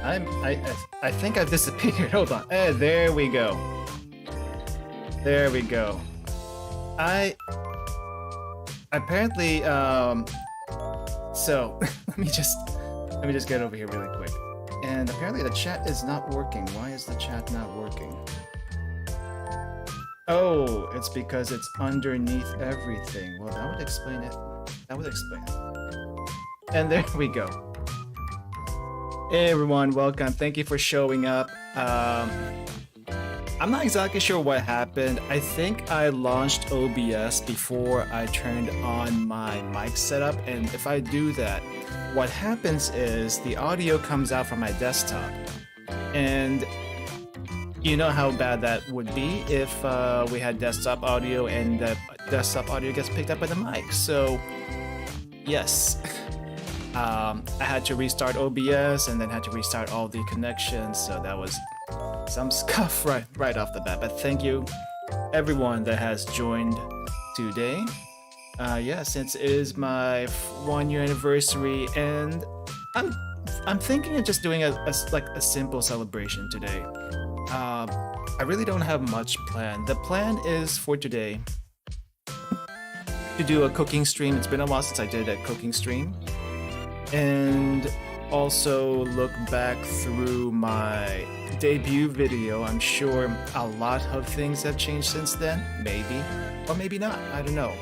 I think I've disappeared. Hold on. There we go. There we go. I apparently so let me just get over here really quick. And apparently the chat is not working. Why is the chat not working? Oh, it's because it's underneath everything. Well, that would explain it. That would explain it. And there we go. Hey everyone, welcome. Thank you for showing up. I'm not exactly sure what happened. I think I launched OBS before I turned on my mic setup, and if I do that, what happens is the audio comes out from my desktop. And you know how bad that would be if we had desktop audio and the desktop audio gets picked up by the mic. So yes, I had to restart OBS and then had to restart all the connections. So that was some scuff right off the bat. But thank you everyone that has joined today. Yeah, since it is my 1 year anniversary, and I'm thinking of just doing a simple celebration today. I really don't have much planned. The plan is for today to do a cooking stream. It's been a while since I did a cooking stream. And also look back through my debut video. I'm sure a lot of things have changed since then. Maybe. Or maybe not. I don't know.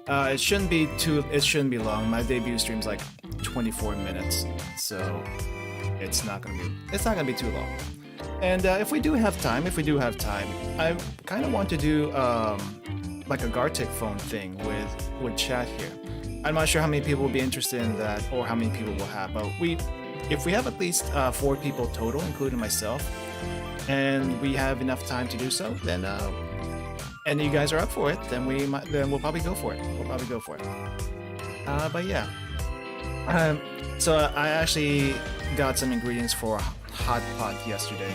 It shouldn't be long. My debut stream's like 24 minutes. So it's not gonna be too long. And if we do have time, I kind of want to do like a Gartic phone thing with chat here. I'm not sure how many people will be interested in that or how many people will have, but if we have at least 4 people total, including myself, and we have enough time to do so, then and you guys are up for it, then we'll probably go for it. But yeah. So I actually got some ingredients for hot pot yesterday,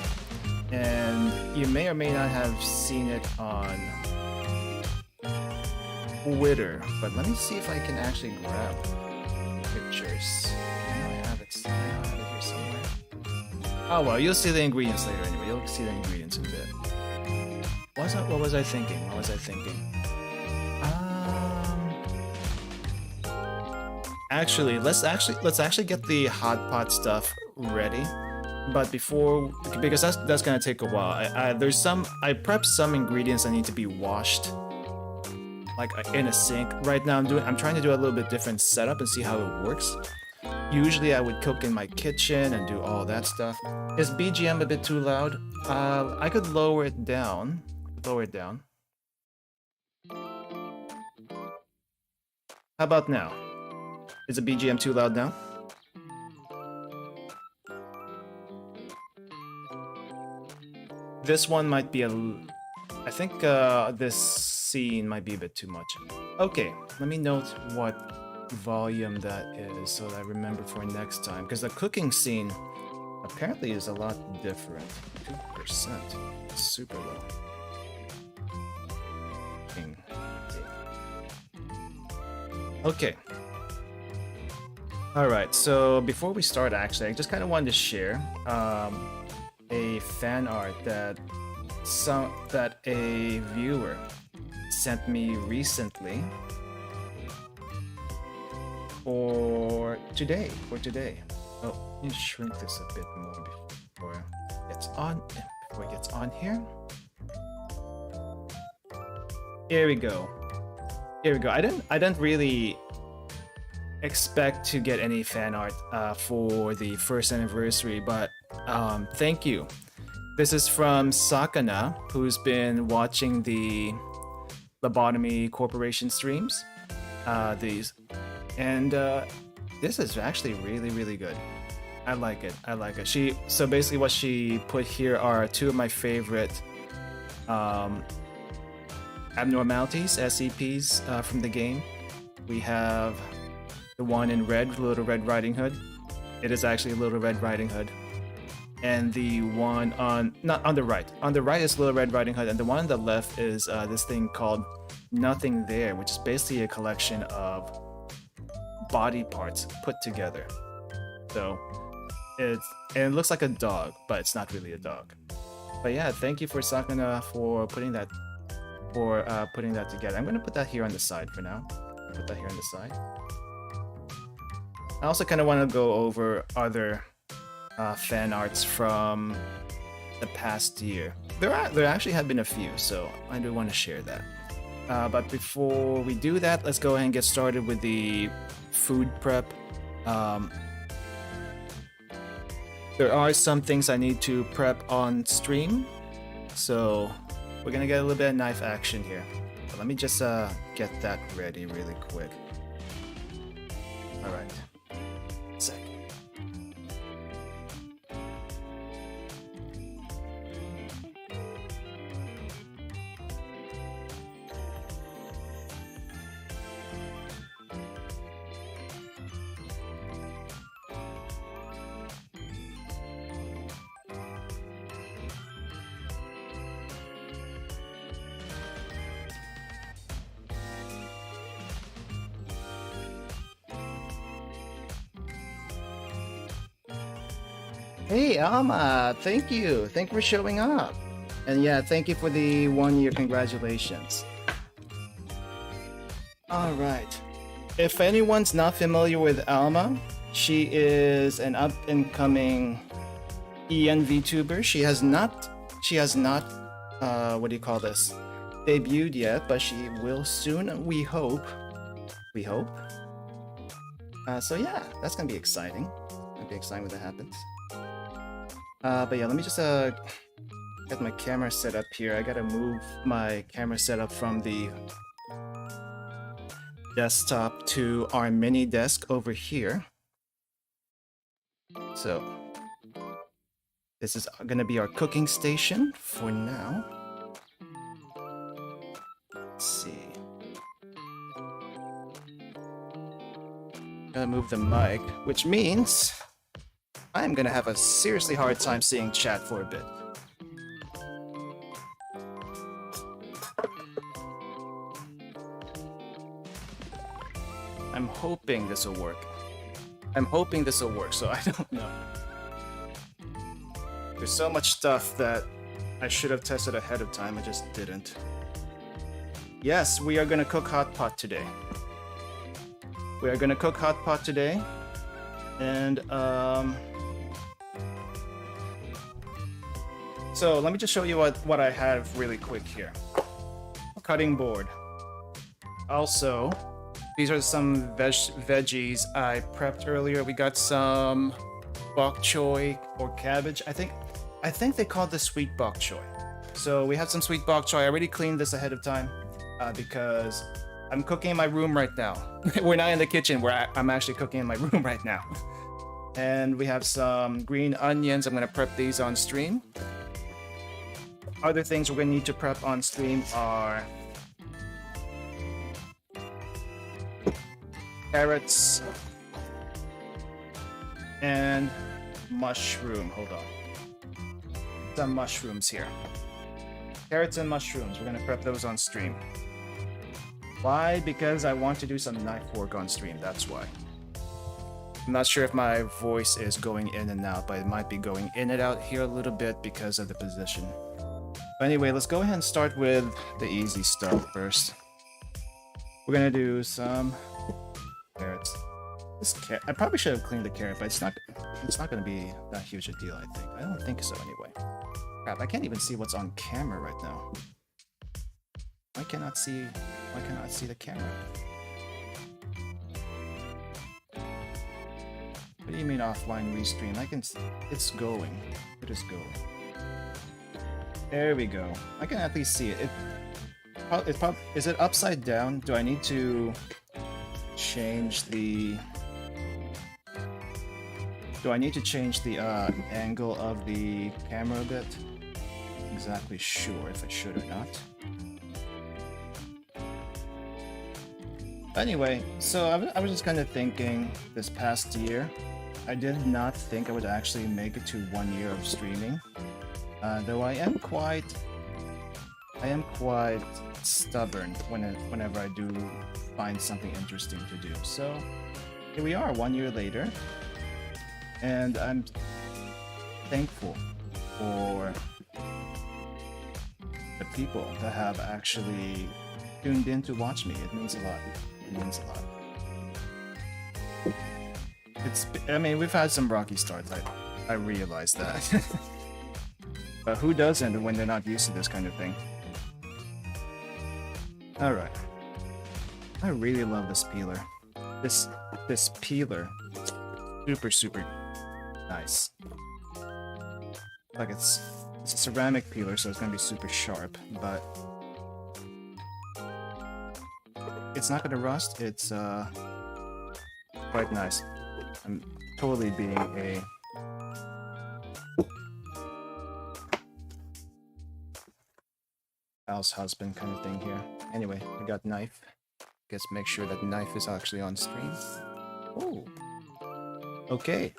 and you may or may not have seen it on Twitter, but let me see if I can actually grab pictures. I have it here somewhere. Oh well, you'll see the ingredients later anyway. You'll see the ingredients in a bit. What was I thinking? Actually, let's actually get the hot pot stuff ready. But because that's gonna take a while. I prepped some ingredients that need to be washed, like in a sink. Right now I'm trying to do a little bit different setup and see how it works. Usually I would cook in my kitchen and do all that stuff. Is BGM a bit too loud? I could lower it down. How about now? Is the BGM too loud now? This one might be I think this scene might be a bit too much. Okay, let me note what volume that is so that I remember for next time, because the cooking scene apparently is a lot different. 2%. Super low. Okay. Alright, so before we start, actually, I just kind of wanted to share a fan art that a viewer sent me recently for today. Oh, let me shrink this a bit more before it gets on here. Here we go. I didn't really expect to get any fan art for the 1st anniversary, but thank you. This is from Sakana, who's been watching the Lobotomy Corporation streams. This is actually really good. I like it. So basically what she put here are 2 of my favorite abnormalities, SCPs from the game. We have the one in red, Little Red Riding Hood. It is actually Little Red Riding Hood. And the one on the right is Little Red Riding Hood, and the one on the left is this thing called Nothing There, which is basically a collection of body parts put together. So it looks like a dog, but it's not really a dog. But yeah, thank you for Sakana for putting that together. I'm gonna put that here on the side for now. Put that here on the side. I also kind of want to go over other fan arts from the past year. There actually have been a few, so I do want to share that. But before we do that, let's go ahead and get started with the food prep. There are some things I need to prep on stream, so we're gonna get a little bit of knife action here. But let me just get that ready really quick. All right. Second. Hey, Alma, thank you. Thank you for showing up. And yeah, thank you for the 1 year congratulations. All right. If anyone's not familiar with Alma, she is an up-and-coming EN VTuber. She has not, what do you call this? Debuted yet, but she will soon, we hope. We hope. So yeah, that's gonna be exciting. It'll be exciting when that happens. But yeah, let me just get my camera set up here. I gotta move my camera setup from the desktop to our mini desk over here. So this is gonna be our cooking station for now. Let's see. Gotta move the mic, which means I'm gonna have a seriously hard time seeing chat for a bit. I'm hoping this will work. So I don't know. There's so much stuff that I should have tested ahead of time, I just didn't. Yes, we are gonna cook hot pot today. And so let me just show you what I have really quick here. Cutting board. Also, these are some veggies I prepped earlier. We got some bok choy or cabbage. I think they call this sweet bok choy. So we have some sweet bok choy. I already cleaned this ahead of time because I'm cooking in my room right now. We're not in the kitchen. I'm actually cooking in my room right now. And we have some green onions. I'm gonna prep these on stream. Other things we're gonna need to prep on stream are carrots and mushroom. Hold on. Some mushrooms here. Carrots and mushrooms. We're gonna prep those on stream. Why? Because I want to do some knife work on stream. That's why. I'm not sure if my voice is going in and out, but it might be going in and out here a little bit because of the position. But anyway, let's go ahead and start with the easy stuff first. We're gonna do some carrots. I probably should have cleaned the carrot, but it's not gonna be that huge a deal, I think. I don't think so anyway. Crap, I can't even see what's on camera right now. Why cannot see the camera? What do you mean offline restream? It's going. It is going. There we go. I can at least see it. Is it upside down? Do I need to change the... angle of the camera a bit? Not exactly sure if I should or not. Anyway, so I was just kind of thinking this past year, I did not think I would actually make it to 1 year of streaming. Though I am quite stubborn whenever I do find something interesting to do. So here we are, 1 year later. And I'm thankful for the people that have actually tuned in to watch me. It means a lot. It means a lot. I mean, we've had some rocky starts. I realize that. But who doesn't when they're not used to this kind of thing? Alright. I really love this peeler. This peeler. Super nice. Like it's a ceramic peeler, so it's gonna be super sharp, but it's not gonna rust. It's quite nice. I'm totally being a house husband kind of thing here. Anyway, we got knife. Guess make sure that knife is actually on stream. Oh, okay.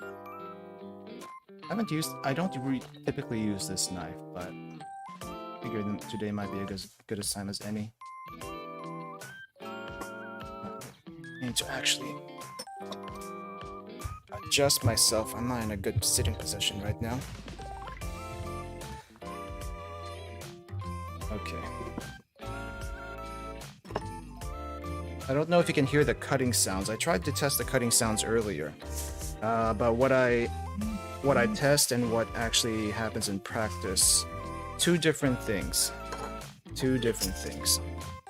I don't typically use this knife, but I figured today might be as good a time as any. I need to actually adjust myself. I'm not in a good sitting position right now. Okay. I don't know if you can hear the cutting sounds. I tried to test the cutting sounds earlier, but what I test and what actually happens in practice, two different things. Two different things.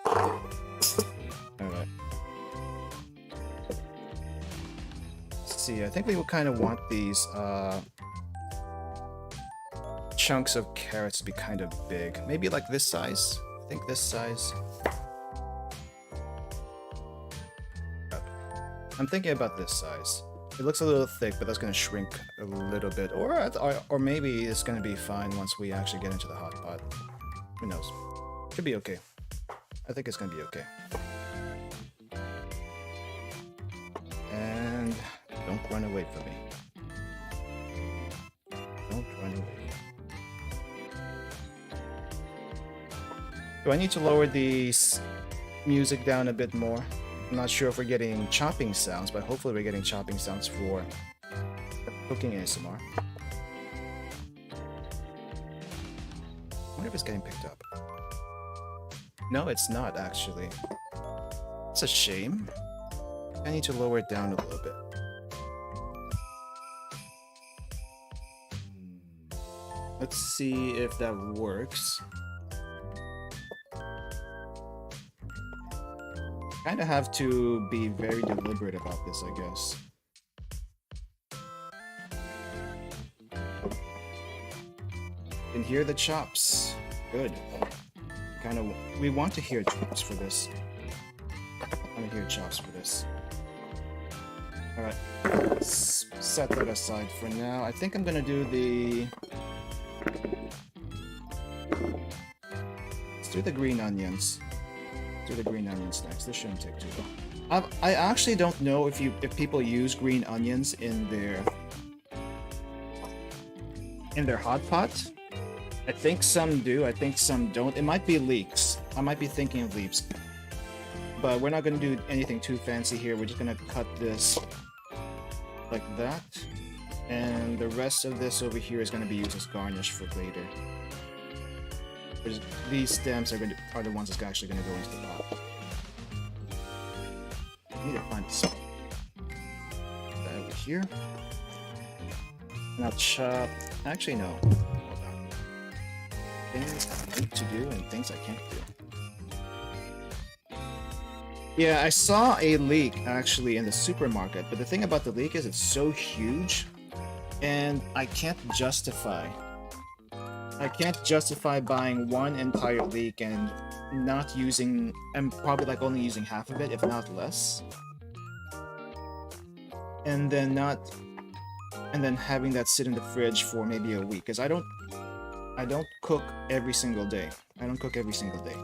Alright. Let's see, I think we will kind of want these chunks of carrots to be kind of big. Maybe like this size. I think this size. I'm thinking about this size. It looks a little thick, but that's going to shrink a little bit. Or maybe it's going to be fine once we actually get into the hot pot. Who knows? Could be okay. I think it's going to be okay. And don't run away from me. Don't run away. Do I need to lower the music down a bit more? I'm not sure if we're getting chopping sounds, but hopefully we're getting chopping sounds for cooking ASMR. I wonder if it's getting picked up. No, it's not, actually. It's a shame. I need to lower it down a little bit. Let's see if that works. Kind of have to be very deliberate about this, I guess. Can hear the chops. Good. We want to hear chops for this. I want to hear chops for this. Alright, let's set that aside for now. I think I'm gonna do the... Let's do the green onions. Do the green onions next. This shouldn't take too long. I actually don't know if people use green onions in their hot pot. I think some do. I think some don't. It might be leeks. I might be thinking of leeks. But we're not going to do anything too fancy here. We're just going to cut this like that, and the rest of this over here is going to be used as garnish for later. These stems are the ones that's actually going to go into the pot. I need to find some. Put that over here. And I'll chop. Actually, no. Hold on. Things I need to do and things I can't do. Yeah, I saw a leek actually in the supermarket, but the thing about the leek is it's so huge, and I can't justify buying one entire leek and not using, and probably like only using half of it, if not less. And then having that sit in the fridge for maybe a week, because I don't cook every single day. I don't cook every single day.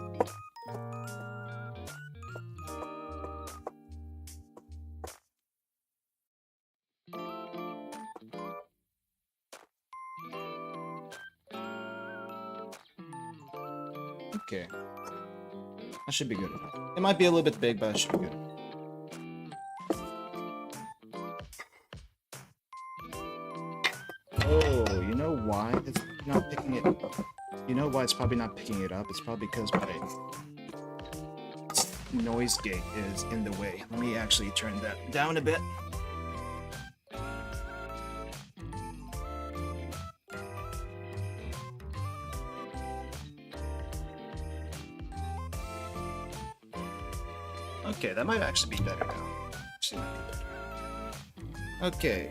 Okay. That should be good. It might be a little bit big, but it should be good. why it's not picking it up? You know why it's probably not picking it up? It's probably because my noise gate is in the way. Let me actually turn that down a bit. Okay, that might actually be better now. Actually might be better. Okay,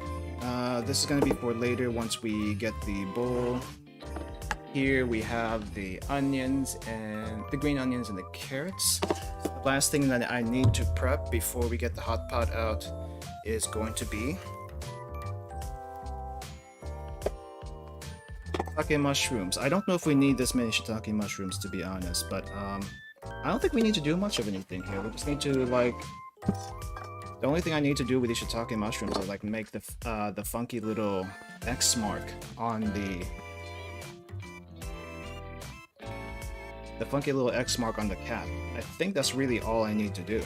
this is gonna be for later once we get the bowl. Here we have the onions and the green onions and the carrots. The last thing that I need to prep before we get the hot pot out is going to be shiitake mushrooms. I don't know if we need this many shiitake mushrooms, to be honest, but I don't think we need to do much of anything here. We just need to, like, the only thing I need to do with these shiitake mushrooms is, like, make the funky little X mark on the funky little X mark on the cap. I think that's really all I need to do.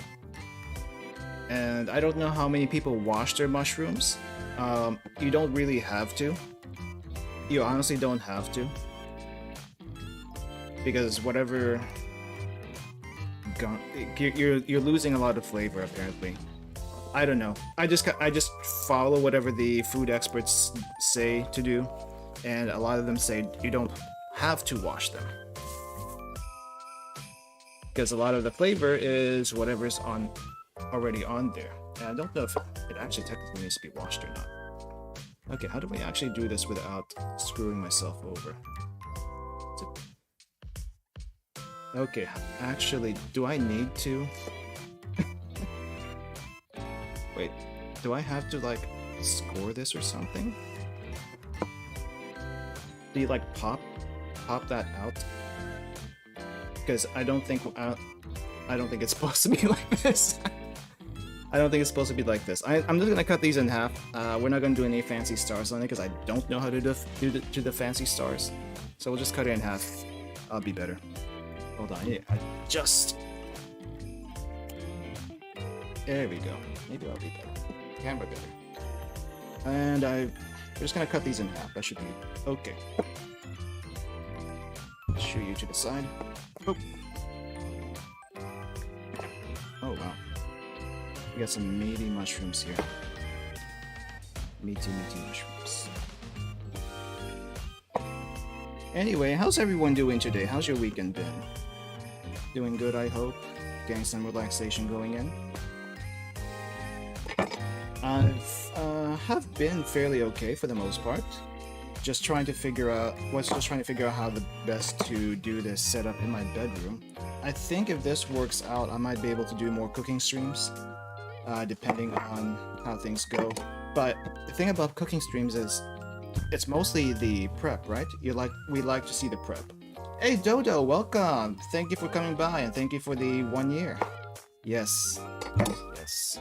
And I don't know how many people wash their mushrooms. You don't really have to. You honestly don't have to. Because whatever... You're losing a lot of flavor, apparently. I don't know. I just follow whatever the food experts say to do. And a lot of them say you don't have to wash them. Because a lot of the flavor is whatever's already on there. And I don't know if it actually technically needs to be washed or not. Okay, how do we actually do this without screwing myself over? Okay, actually, do I need to? Wait, do I have to, like, score this or something? Do you, like, pop that out? Because I don't think it's supposed to be like this. I don't think it's supposed to be like this. I'm just gonna cut these in half. We're not gonna do any fancy stars on it because I don't know how to do the fancy stars. So we'll just cut it in half. I'll be better. Hold on, yeah, there we go. Maybe I'll be better. Camera better. And we're just gonna cut these in half. That should be okay. Shoot you to the side. Oh. Oh wow. We got some meaty mushrooms here. Meaty mushrooms. Anyway, how's everyone doing today? How's your weekend been? Doing good, I hope. Getting some relaxation going in. Have been fairly okay for the most part. Just trying to figure out how the best to do this setup in my bedroom. I think if this works out, I might be able to do more cooking streams, depending on how things go. But the thing about cooking streams is, it's mostly the prep, right? We like to see the prep. Hey Dodo, welcome! Thank you for coming by and thank you for the 1 year. Yes. Yes.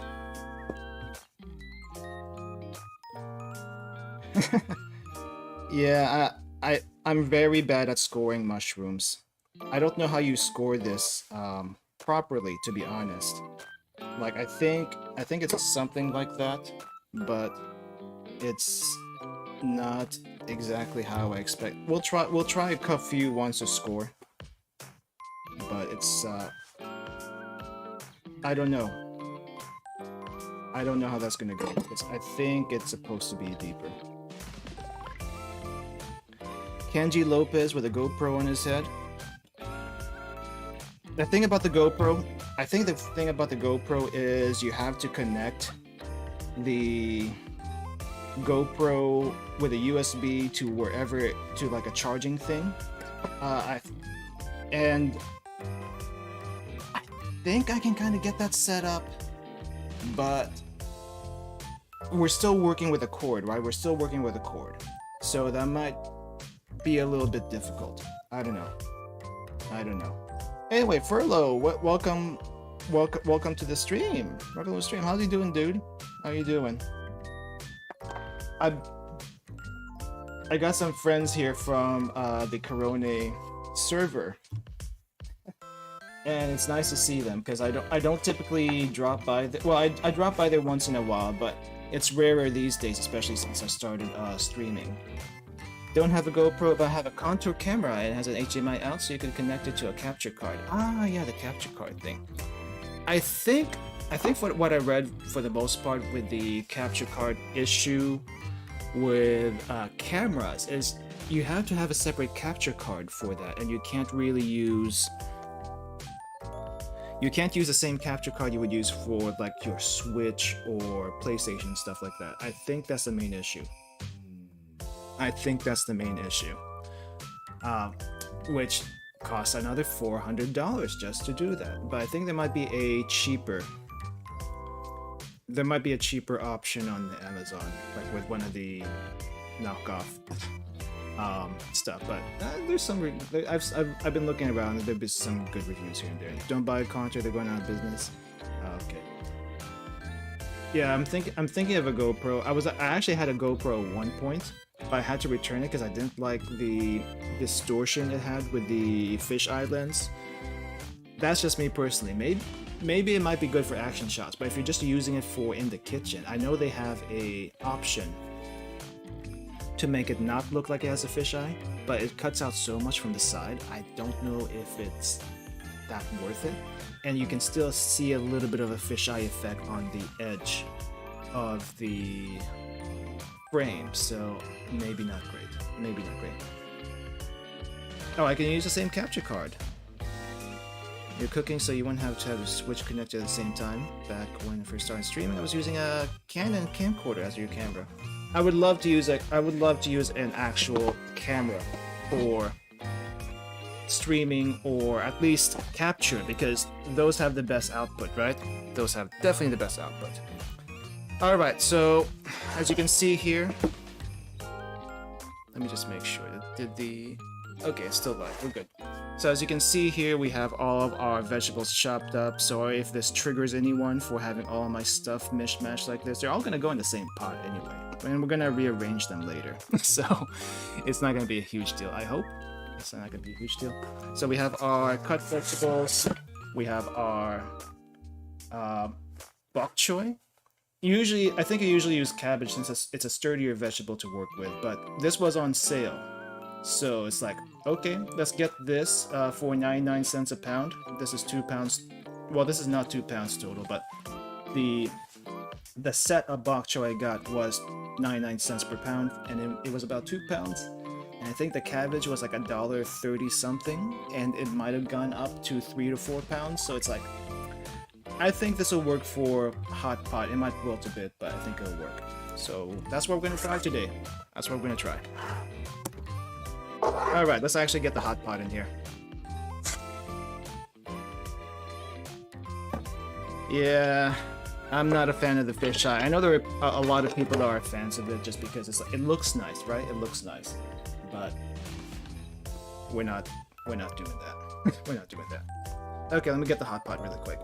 Yeah, I'm very bad at scoring mushrooms. I don't know how you score this properly, to be honest. Like I think it's something like that, but it's not exactly how I expect. We'll try a few ones to score, but it's I don't know. I don't know how that's gonna go. I think it's supposed to be deeper. Kenji Lopez with a GoPro on his head. The thing about the GoPro, I think the thing about the GoPro is you have to connect the GoPro with a USB to wherever, to like a charging thing. And I think I can kind of get that set up, but we're still working with a cord, right? We're still working with a cord. So that might be a little bit difficult. I don't know. Anyway, Furlough, welcome to the stream. Welcome to the stream. How's he doing, dude? How you doing? I got some friends here from the Corona server, and it's nice to see them because I don't typically drop by. I drop by there once in a while, but it's rarer these days, especially since I started streaming. Don't have a GoPro, but I have a contour camera. It has an HDMI out, so you can connect it to a capture card. Ah, yeah, the capture card thing. I think for what I read, for the most part, with the capture card issue with cameras, is you have to have a separate capture card for that, and you can't really use. You can't use the same capture card you would use for like your Switch or PlayStation, stuff like that. I think that's the main issue. Which costs another $400 just to do that. But I think there might be a cheaper option on Amazon, like with one of the knockoff stuff. But there's some. I've been looking around, and there've been some good reviews here and there. Don't buy a Contour; they're going out of business. Okay. Yeah, I'm thinking of a GoPro. I actually had a GoPro at one point, but I had to return it because I didn't like the distortion it had with the fisheye lens. That's just me personally. Maybe it might be good for action shots, but if you're just using it for in the kitchen, I know they have a option to make it not look like it has a fisheye, but it cuts out so much from the side. I don't know if it's that worth it. And you can still see a little bit of a fisheye effect on the edge of the frame, so maybe not great. Oh, I can use the same capture card. You're cooking, so you wouldn't have to have the Switch connected at the same time. Back when I first started streaming, I was using a Canon camcorder as your camera. I would love to use an actual camera for streaming, or at least capture, because those have the best output, right? Those have definitely the best output. Alright, so as you can see here, let me just make sure that okay, it's still live, we're good. So as you can see here, we have all of our vegetables chopped up. Sorry if this triggers anyone for having all of my stuff mishmashed like this. They're all gonna go in the same pot anyway, and we're gonna rearrange them later. So it's not gonna be a huge deal, I hope. It's not gonna be a huge deal. So we have our cut vegetables. We have our bok choy. I think I usually use cabbage since it's a sturdier vegetable to work with, but this was on sale. So it's like, okay, let's get this for 99 cents a pound. This is 2 pounds. Well, this is not 2 pounds total, but the set of bok choy I got was 99 cents per pound, and it was about 2 pounds. And I think the cabbage was like $1.30 something, and it might have gone up to 3 to 4 pounds. So it's like, I think this will work for hot pot. It might wilt a bit, but I think it'll work. So that's what we're gonna try today. That's what we're gonna try. Alright, let's actually get the hot pot in here. Yeah, I'm not a fan of the fisheye. I know there are a lot of people that are fans of it just because it looks nice, right? It looks nice. But we're not doing that. We're not doing that. Okay, let me get the hot pot really quick.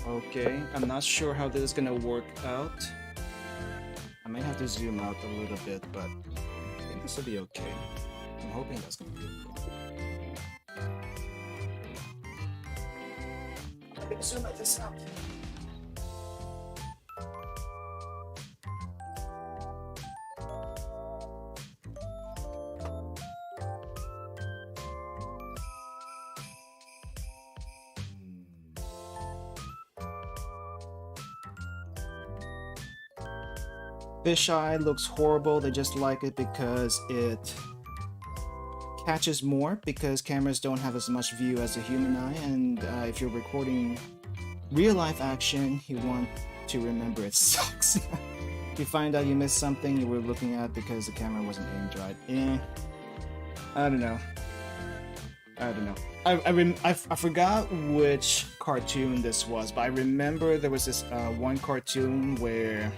Okay, I'm not sure how this is gonna work out. I might have to zoom out a little bit, but I think this will be okay. I'm hoping that's gonna be okay. I'm gonna zoom this out. Fisheye looks horrible. They just like it because it catches more, because cameras don't have as much view as a human eye, and if you're recording real life action, you want to remember it sucks. If you find out you missed something you were looking at because the camera wasn't aimed right, I don't know. I forgot which cartoon this was, but I remember there was this one cartoon where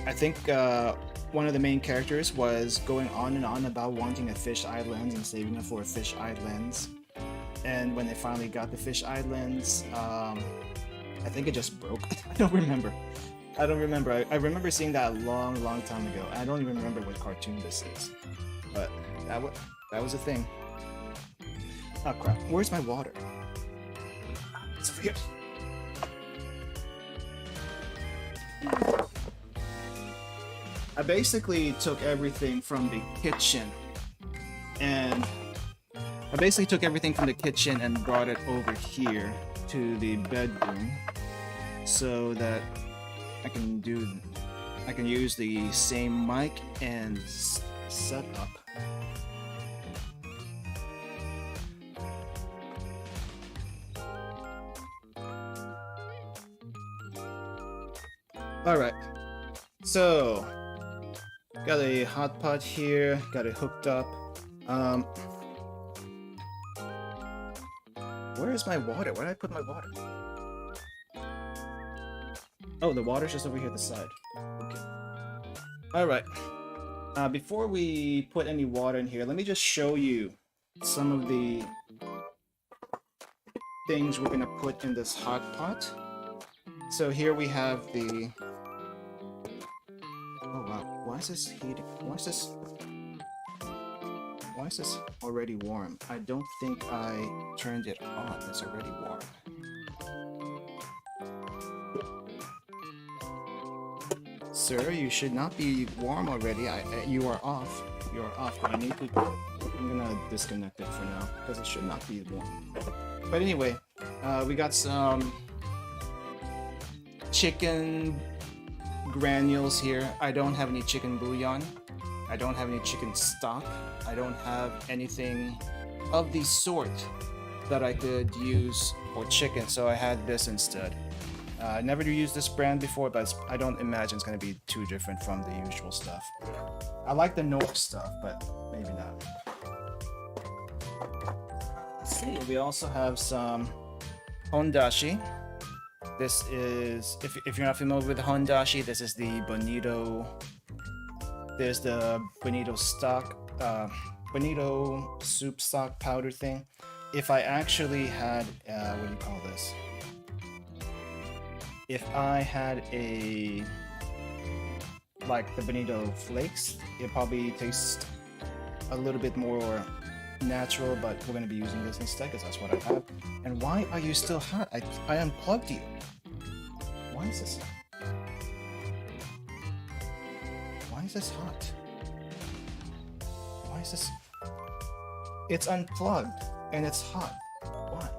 I think one of the main characters was going on and on about wanting a fish island and saving up for fish islands. And when they finally got the fish islands, I think it just broke. I don't remember. I remember seeing that a long time ago. I don't even remember what cartoon this is. But that was a thing. Oh crap, where's my water? It's over here. I basically took everything from the kitchen and brought it over here to the bedroom so that I can use the same mic and set up. Alright, so got a hot pot here, got it hooked up. Where is my water? Where did I put my water? Oh, the water's just over here at the side. Okay. Alright. Before we put any water in here, let me just show you some of the things we're gonna put in this hot pot. So here we have the... Oh wow, why is this heating? Why is this already warm? I don't think I turned it on. It's already warm. Sir, you should not be warm already. You are off. You are off. I'm gonna disconnect it for now because it should not be warm. But anyway, we got some chicken granules here. I don't have any chicken bouillon. I don't have any chicken stock. I don't have anything of the sort that I could use for chicken, so I had this instead. I never used this brand before, but I don't imagine it's going to be too different from the usual stuff. I like the North stuff, but maybe not. Let's see, we also have some hondashi. This is, if you're not familiar with hondashi, this is the bonito. There's the bonito stock, bonito soup stock powder thing. If I actually had, what do you call this? If I had like the bonito flakes, it probably tastes a little bit more natural, but we're going to be using this instead because that's what I have. And why are you still hot? I unplugged you. Why is this? Why is this hot? Why is this? It's unplugged and it's hot. Why?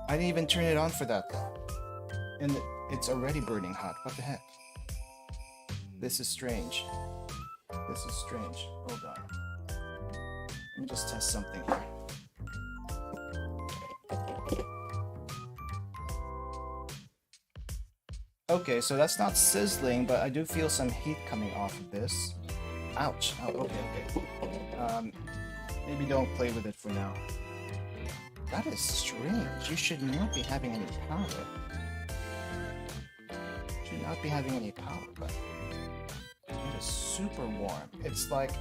I didn't even turn it on for that though. And it's already burning hot. What the heck? This is strange. This is strange. Hold on. Let me just test something here. Okay, so that's not sizzling, but I do feel some heat coming off of this. Ouch. Oh, okay. Maybe don't play with it for now. That is strange. You should not be having any power. Should not be having any power, but it is super warm. It's like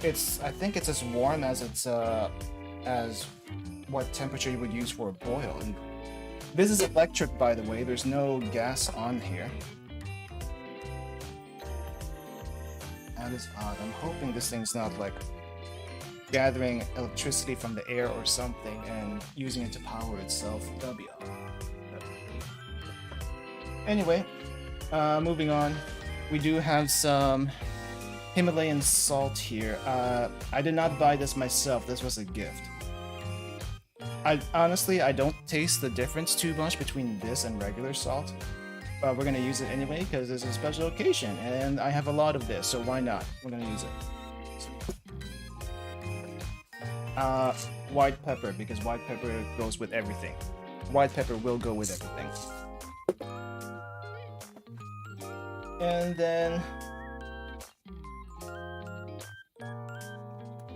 I think it's as warm as as what temperature you would use for a boil. And this is electric, by the way. There's no gas on here. That is odd. I'm hoping this thing's not like gathering electricity from the air or something and using it to power itself. That'd be odd. Anyway, moving on. We do have some Himalayan salt here. I did not buy this myself. This was a gift. Honestly, I don't taste the difference too much between this and regular salt. But we're gonna use it anyway because it's a special occasion and I have a lot of this, so why not? We're gonna use it. White pepper, because white pepper goes with everything. White pepper will go with everything. And then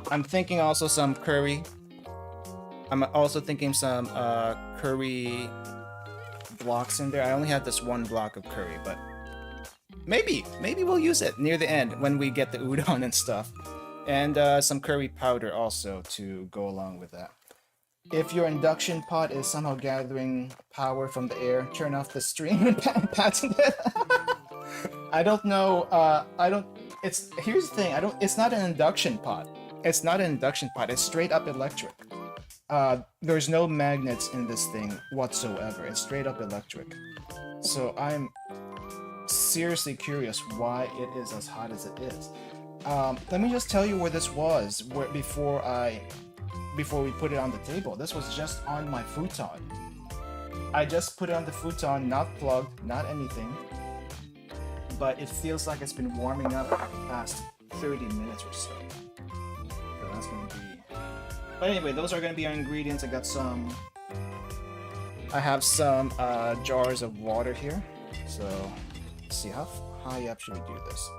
I'm thinking also some curry. I'm also thinking some curry blocks in there. I only have this one block of curry, but maybe we'll use it near the end when we get the udon and stuff. And some curry powder also to go along with that. If your induction pot is somehow gathering power from the air, turn off the stream and patent it. I don't know. Here's the thing. It's not an induction pot. It's not an induction pot. It's straight up electric. There's no magnets in this thing whatsoever. It's straight up electric. So I'm seriously curious why it is as hot as it is. Let me just tell you where this was before we put it on the table. This was just on my futon. I just put it on the futon, not plugged, not anything. But it feels like it's been warming up for the past 30 minutes or so. So that's gonna be... But anyway, those are gonna be our ingredients. I have some jars of water here. So, let's see, how high up should we do this?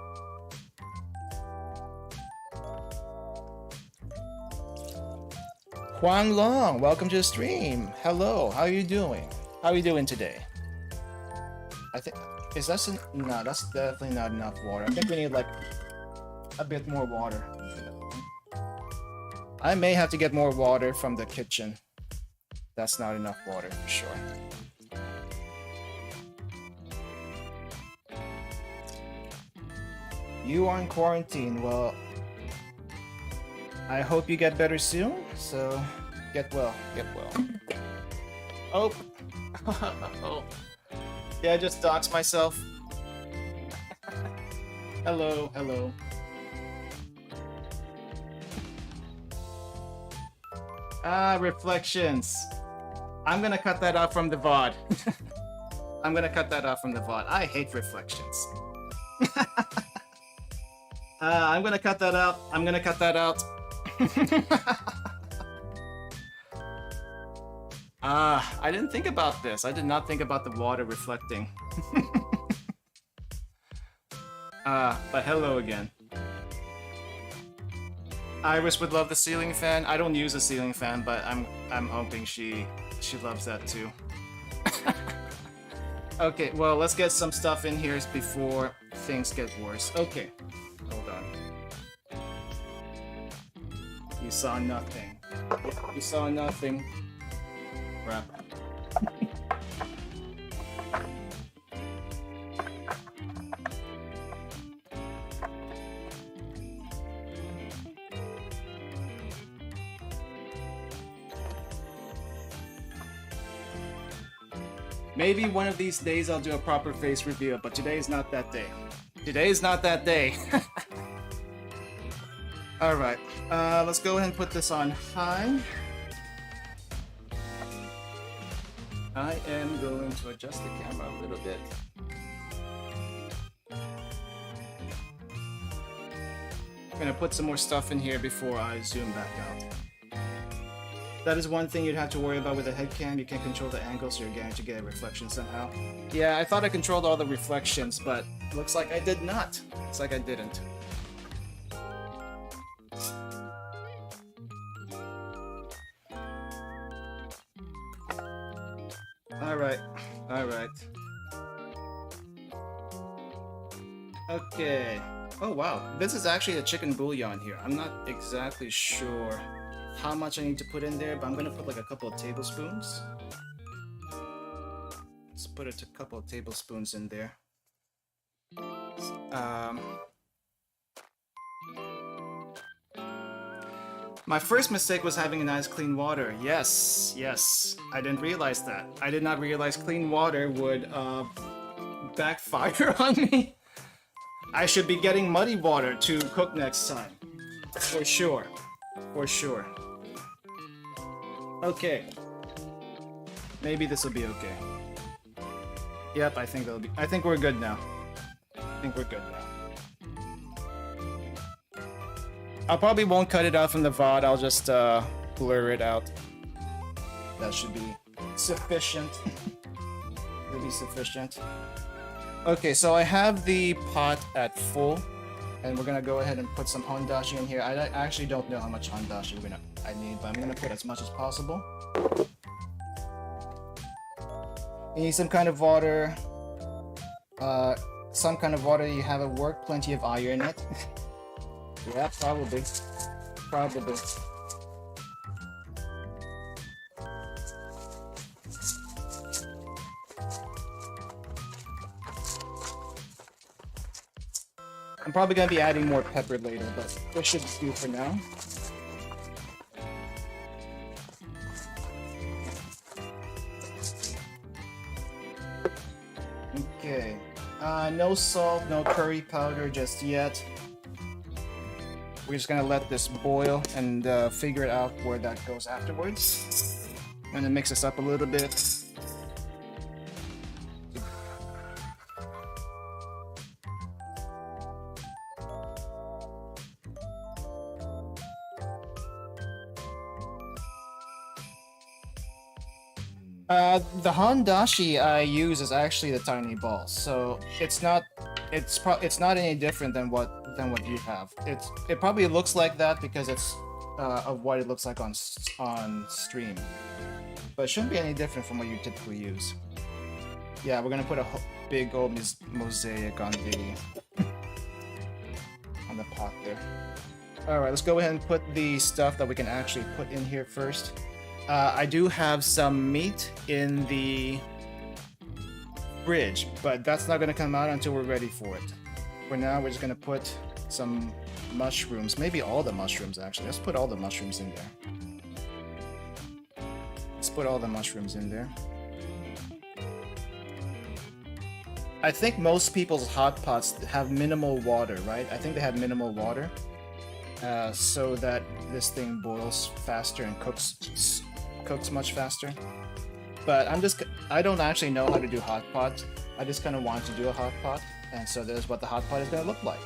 Huang Long, welcome to the stream. Hello, how are you doing? How are you doing today? I think, no, that's definitely not enough water. I think we need like a bit more water. I may have to get more water from the kitchen. That's not enough water for sure. You are in quarantine. Well, I hope you get better soon. So, get well, get well. Oh, oh. Yeah, I just doxed myself. Hello, hello. Reflections. I'm gonna cut that out from the VOD. I'm gonna cut that out from the VOD. I hate reflections. I'm gonna cut that out. I'm gonna cut that out. I didn't think about this. I did not think about the water reflecting. But hello again. Iris would love the ceiling fan. I don't use a ceiling fan, but I'm hoping she loves that too. Okay, well, let's get some stuff in here before things get worse. Okay, hold on. You saw nothing. You saw nothing. Crap. Maybe one of these days I'll do a proper face reveal, but today is not that day. Today is not that day. Alright, let's go ahead and put this on high. I am going to adjust the camera a little bit. I'm gonna put some more stuff in here before I zoom back out. That is one thing you'd have to worry about with a head cam. You can't control the angle, so you're guaranteed to get a reflection somehow. Yeah, I thought I controlled all the reflections, but looks like I did not. Looks like I didn't. Alright, alright. Okay. Oh wow, this is actually a chicken bouillon here. I'm not exactly sure how much I need to put in there, but I'm gonna put like a couple of tablespoons. Let's put it a couple of tablespoons in there. My first mistake was having a nice clean water. Yes, yes. I didn't realize that. I did not realize clean water would backfire on me. I should be getting muddy water to cook next time. For sure. For sure. Okay. Maybe this will be okay. Yep, I think we're good now. I think we're good now. I probably won't cut it out from the VOD, I'll just blur it out. That should be sufficient. It'll be sufficient. Okay, so I have the pot at full, and we're gonna go ahead and put some hondashi in here. I actually don't know how much hondashi I need, but I'm gonna put as much as possible. You need some kind of water. Some kind of water you have at work. Plenty of iron in it. Yeah, probably. Probably. I'm probably gonna be adding more pepper later, but this should do for now. Okay. No salt, no curry powder just yet. We're just gonna let this boil and figure it out where that goes afterwards. I'm gonna mix this up a little bit. The Hondashi I use is actually the tiny balls, so it's not any different than what you have. It probably looks like that because it's of what it looks like on stream, but it shouldn't be any different from what you typically use. Yeah, we're gonna put a big old mosaic on the pot there. All right, let's go ahead and put the stuff that we can actually put in here first. I do have some meat in the fridge, but that's not going to come out until we're ready for it. For now, we're just going to put some mushrooms, maybe all the mushrooms actually. Let's put all the mushrooms in there. Let's put all the mushrooms in there. I think most people's hot pots have minimal water, right? I think they have minimal water, so that this thing boils faster and cooks much faster. But I don't actually know how to do hot pots. I just kind of want to do a hot pot, and so this is what the hot pot is going to look like.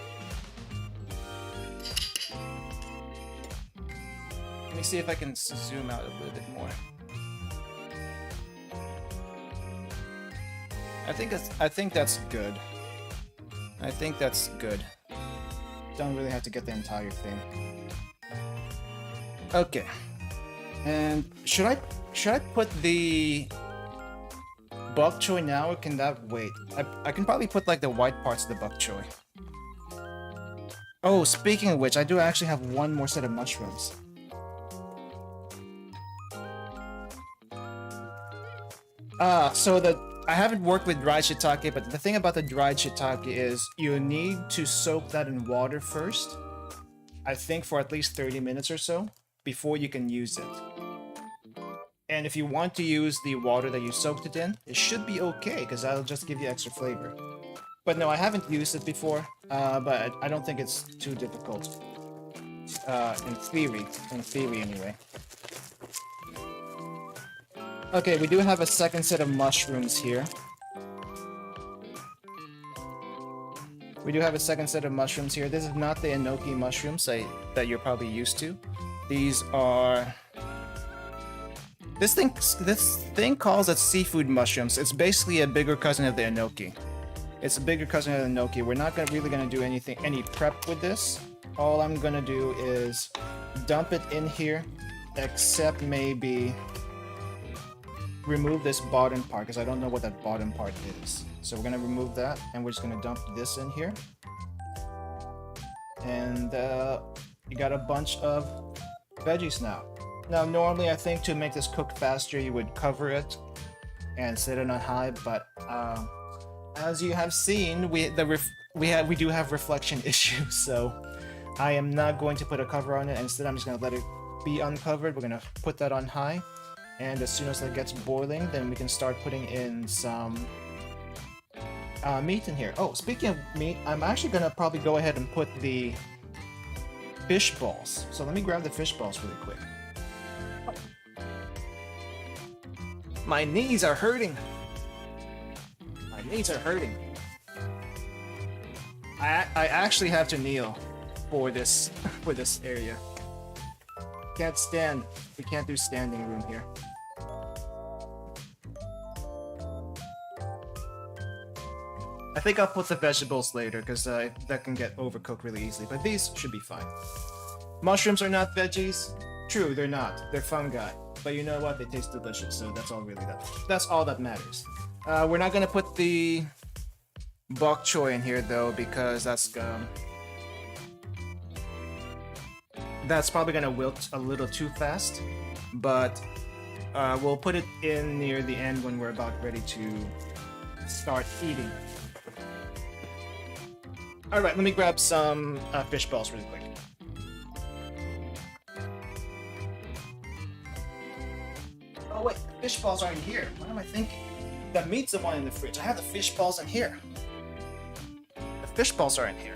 Let me see if I can zoom out a little bit more. I think that's good. I think that's good. Don't really have to get the entire thing. Okay. And should I put the bok choy now, or can that wait? I can probably put like the white parts of the bok choy. Oh, speaking of which, I do actually have one more set of mushrooms. So I haven't worked with dried shiitake, but the thing about the dried shiitake is you need to soak that in water first. I think for at least 30 minutes or so before you can use it. And if you want to use the water that you soaked it in, it should be okay, because that'll just give you extra flavor. But no, I haven't used it before, but I don't think it's too difficult. In theory anyway. Okay, we do have a second set of mushrooms here. This is not the enoki mushrooms that you're probably used to. These are... This thing calls it seafood mushrooms. It's basically a bigger cousin of the enoki. We're not really gonna do any prep with this. All I'm gonna do is dump it in here, except maybe remove this bottom part, because I don't know what that bottom part is. So we're gonna remove that, and we're just gonna dump this in here. And you got a bunch of veggies now. Now, normally I think to make this cook faster, you would cover it and set it on high, but as you have seen, we do have reflection issues, so I am not going to put a cover on it. Instead, I'm just going to let it be uncovered. We're going to put that on high, and as soon as that gets boiling, then we can start putting in some meat in here. Oh, speaking of meat, I'm actually going to probably go ahead and put the fish balls. So let me grab the fish balls really quick. My knees are hurting. I actually have to kneel for this area. Can't stand. We can't do standing room here. I think I'll put the vegetables later, because that can get overcooked really easily, but these should be fine. Mushrooms are not veggies. True, they're not. They're fungi. But you know what? They taste delicious, so that's all that matters. We're not gonna put the bok choy in here though, because that's probably gonna wilt a little too fast. But we'll put it in near the end when we're about ready to start eating. All right, let me grab some fish balls really quick. Oh wait, fish balls aren't here. What am I thinking? The meat's the one in the fridge. I have the fish balls in here. The fish balls are in here.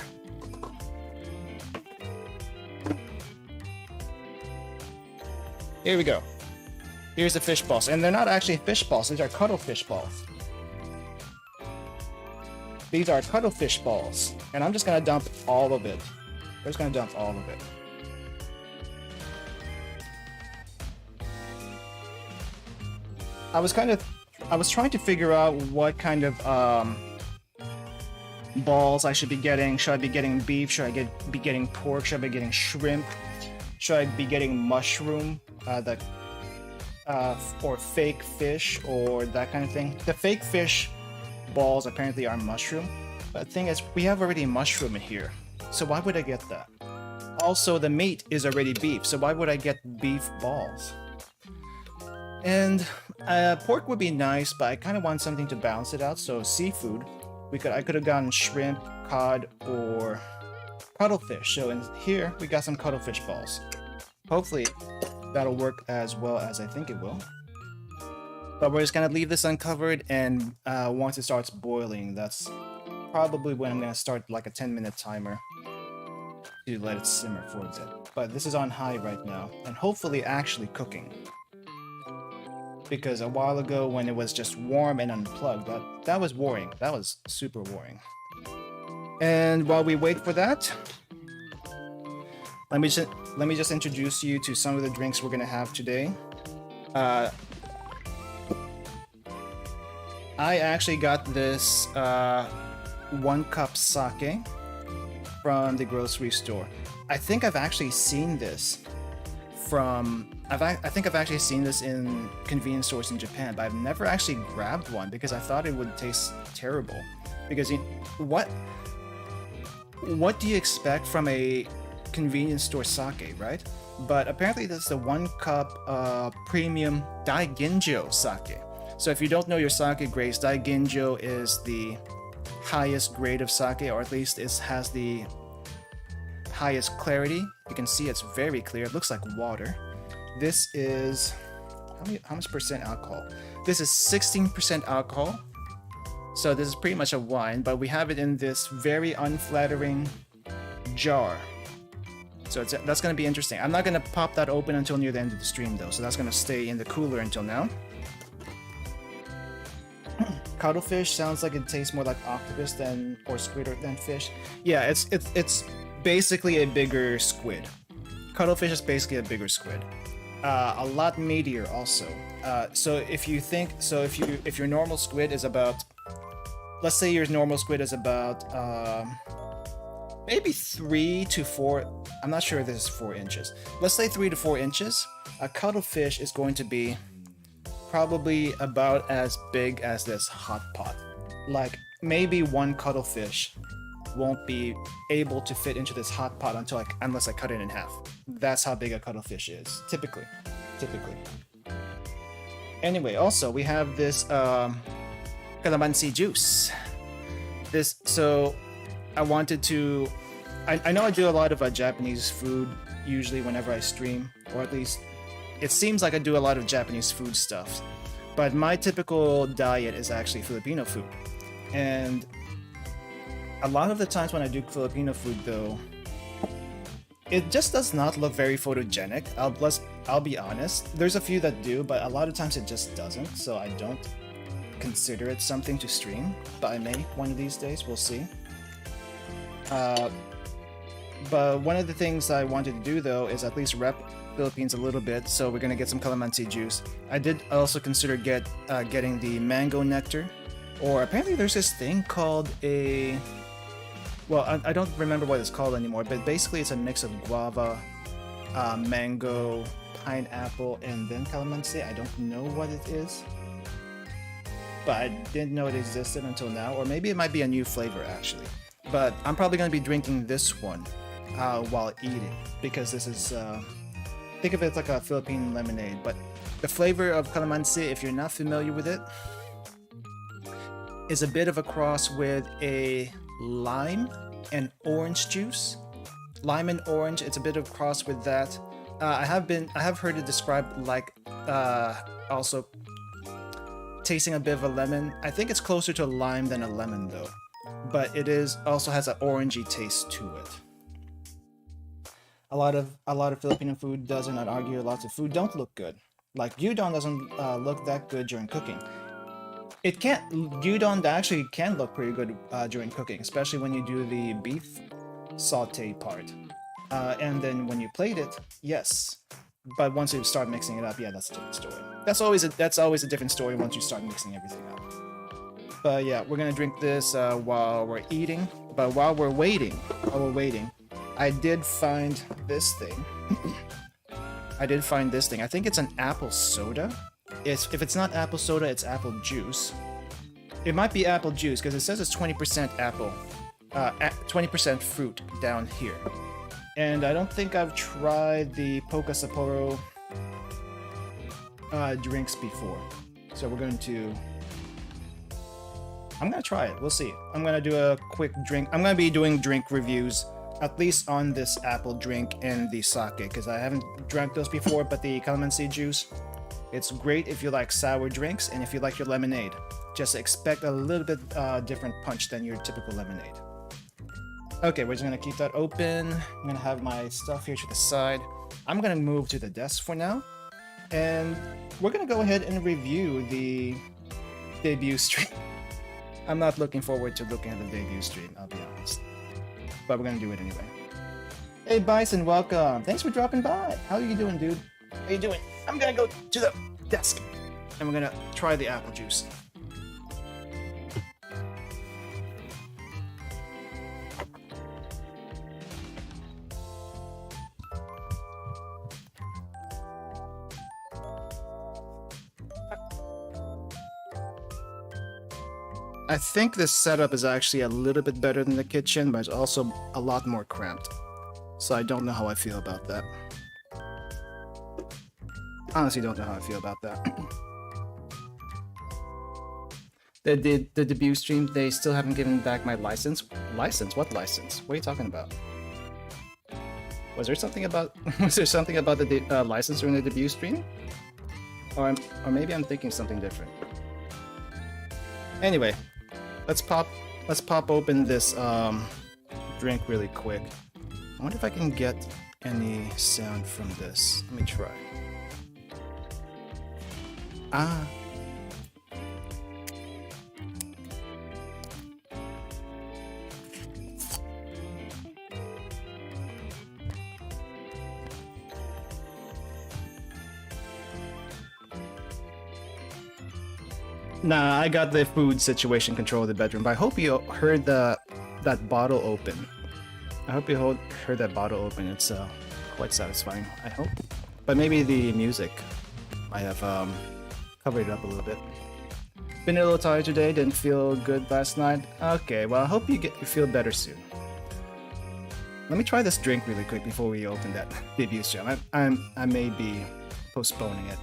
Here we go. Here's the fish balls. And they're not actually fish balls. These are cuttlefish balls. These are cuttlefish balls. And I'm just going to dump all of it. I'm just going to dump all of it. I was trying to figure out what kind of balls I should be getting. Should I be getting beef? Should I be getting pork? Should I be getting shrimp? Should I be getting mushroom? Or fake fish or that kind of thing. The fake fish balls apparently are mushroom. But the thing is, we have already mushroom in here. So why would I get that? Also, the meat is already beef. So why would I get beef balls? And pork would be nice, but I kind of want something to balance it out. So seafood, I could have gotten shrimp, cod, or cuttlefish. So in here we got some cuttlefish balls. Hopefully that'll work as well as I think it will. But we're just gonna leave this uncovered, and once it starts boiling, that's probably when I'm gonna start like a 10-minute timer to let it simmer for a bit. But this is on high right now, and hopefully actually cooking. Because a while ago when it was just warm and unplugged, that was worrying. That was super worrying. And while we wait for that, let me just introduce you to some of the drinks we're gonna have today. I actually got this 1 cup sake from the grocery store. I think I've actually seen this I think I've actually seen this in convenience stores in Japan, but I've never actually grabbed one because I thought it would taste terrible. Because what do you expect from a convenience store sake, right? But apparently that's the 1 cup premium Daiginjo sake. So if you don't know your sake grades, Daiginjo is the highest grade of sake, or at least it has the highest clarity. You can see it's very clear. It looks like water. This is how much percent alcohol? This is 16% alcohol. So this is pretty much a wine, but we have it in this very unflattering jar. So that's going to be interesting. I'm not going to pop that open until near the end of the stream though, so that's going to stay in the cooler until now. Cuttlefish sounds like it tastes more like octopus or squid than fish. Yeah, it's basically a bigger squid. Cuttlefish is basically a bigger squid. A lot meatier also. So if your normal squid is about, let's say your normal squid is about maybe 3 to 4. I'm not sure if this is 4 inches. Let's say 3 to 4 inches. A cuttlefish is going to be probably about as big as this hot pot. Like maybe 1 cuttlefish won't be able to fit into this hot pot unless I cut it in half. That's how big a cuttlefish is, typically. Anyway, also we have this calamansi juice. So I wanted to. I know I do a lot of Japanese food usually whenever I stream, or at least it seems like I do a lot of Japanese food stuff. But my typical diet is actually Filipino food, and a lot of the times when I do Filipino food though, it just does not look very photogenic. I'll be honest. There's a few that do, but a lot of times it just doesn't, so I don't consider it something to stream. But I may one of these days, we'll see. But one of the things I wanted to do though is at least rep Philippines a little bit, so we're gonna get some calamansi juice. I did also consider getting the mango nectar, or apparently there's this thing called I don't remember what it's called anymore, but basically it's a mix of guava mango, pineapple, and then calamansi. I don't know what it is, but I didn't know it existed until now, or maybe it might be a new flavor actually. But I'm probably going to be drinking this one while eating, because this is, think of it like a Philippine lemonade, but the flavor of calamansi, if you're not familiar with it, is a bit of a cross with a lime and orange juice. Lime and orange, it's a bit of a cross with that. I have heard it described like also tasting a bit of a lemon. I think it's closer to a lime than a lemon though, but it is also has an orangey taste to it. A lot of Filipino food doesn't, I'd argue lots of food don't look good. Like gyudon doesn't look that good during cooking. It can't, gyudon actually can look pretty good during cooking, especially when you do the beef saute part. And then when you plate it, yes. But once you start mixing it up, yeah, that's a different story. That's always a different story once you start mixing everything up. But yeah, we're gonna drink this while we're eating. But while we're waiting, I did find this thing. I think it's an apple soda. If it's not apple soda, it's apple juice. It might be apple juice because it says it's 20% apple, 20% fruit down here. And I don't think I've tried the Poca Sapporo drinks before. So I'm gonna try it. We'll see. I'm gonna do a quick drink. I'm gonna be doing drink reviews, at least on this apple drink and the sake, because I haven't drank those before, but the calamansi juice, it's great if you like sour drinks and if you like your lemonade. Just expect a little bit different punch than your typical lemonade. Okay, we're just gonna keep that open. I'm gonna have my stuff here to the side. I'm gonna move to the desk for now, and we're gonna go ahead and review the debut stream. I'm not looking forward to looking at the debut stream, I'll be honest. But we're gonna do it anyway. Hey Bison, welcome. Thanks for dropping by. How are you doing, dude? How you doing? I'm gonna go to the desk and we're gonna try the apple juice. I think this setup is actually a little bit better than the kitchen, but it's also a lot more cramped. So I don't know how I feel about that. Honestly, don't know how I feel about that. The debut stream, they still haven't given back my license. License? What license? What are you talking about? Was there something about the license during the debut stream? Or maybe I'm thinking something different. Anyway, let's pop open this drink really quick. I wonder if I can get any sound from this. Let me try. Ah. Nah, I got the food situation control of the bedroom, but I hope you heard that bottle open. I hope you heard that bottle open. It's quite satisfying, I hope. But maybe the music might have covered it up a little bit. Been a little tired today, didn't feel good last night. Okay, well I hope you feel better soon. Let me try this drink really quick before we open that debut stream. I may be postponing it.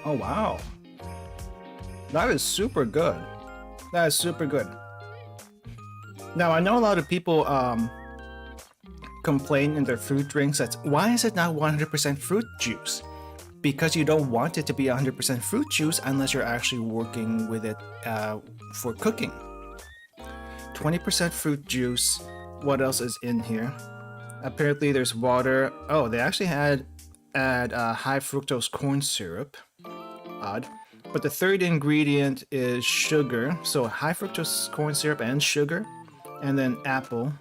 Oh wow, that is super good. That is super good. Now I know a lot of people complain in their fruit drinks that why is it not 100% fruit juice? Because you don't want it to be 100% fruit juice unless you're actually working with it for cooking. 20% fruit juice. What else is in here? Apparently there's water. Oh, they actually add high fructose corn syrup. Odd. But the third ingredient is sugar, so high fructose corn syrup and sugar, and then apple,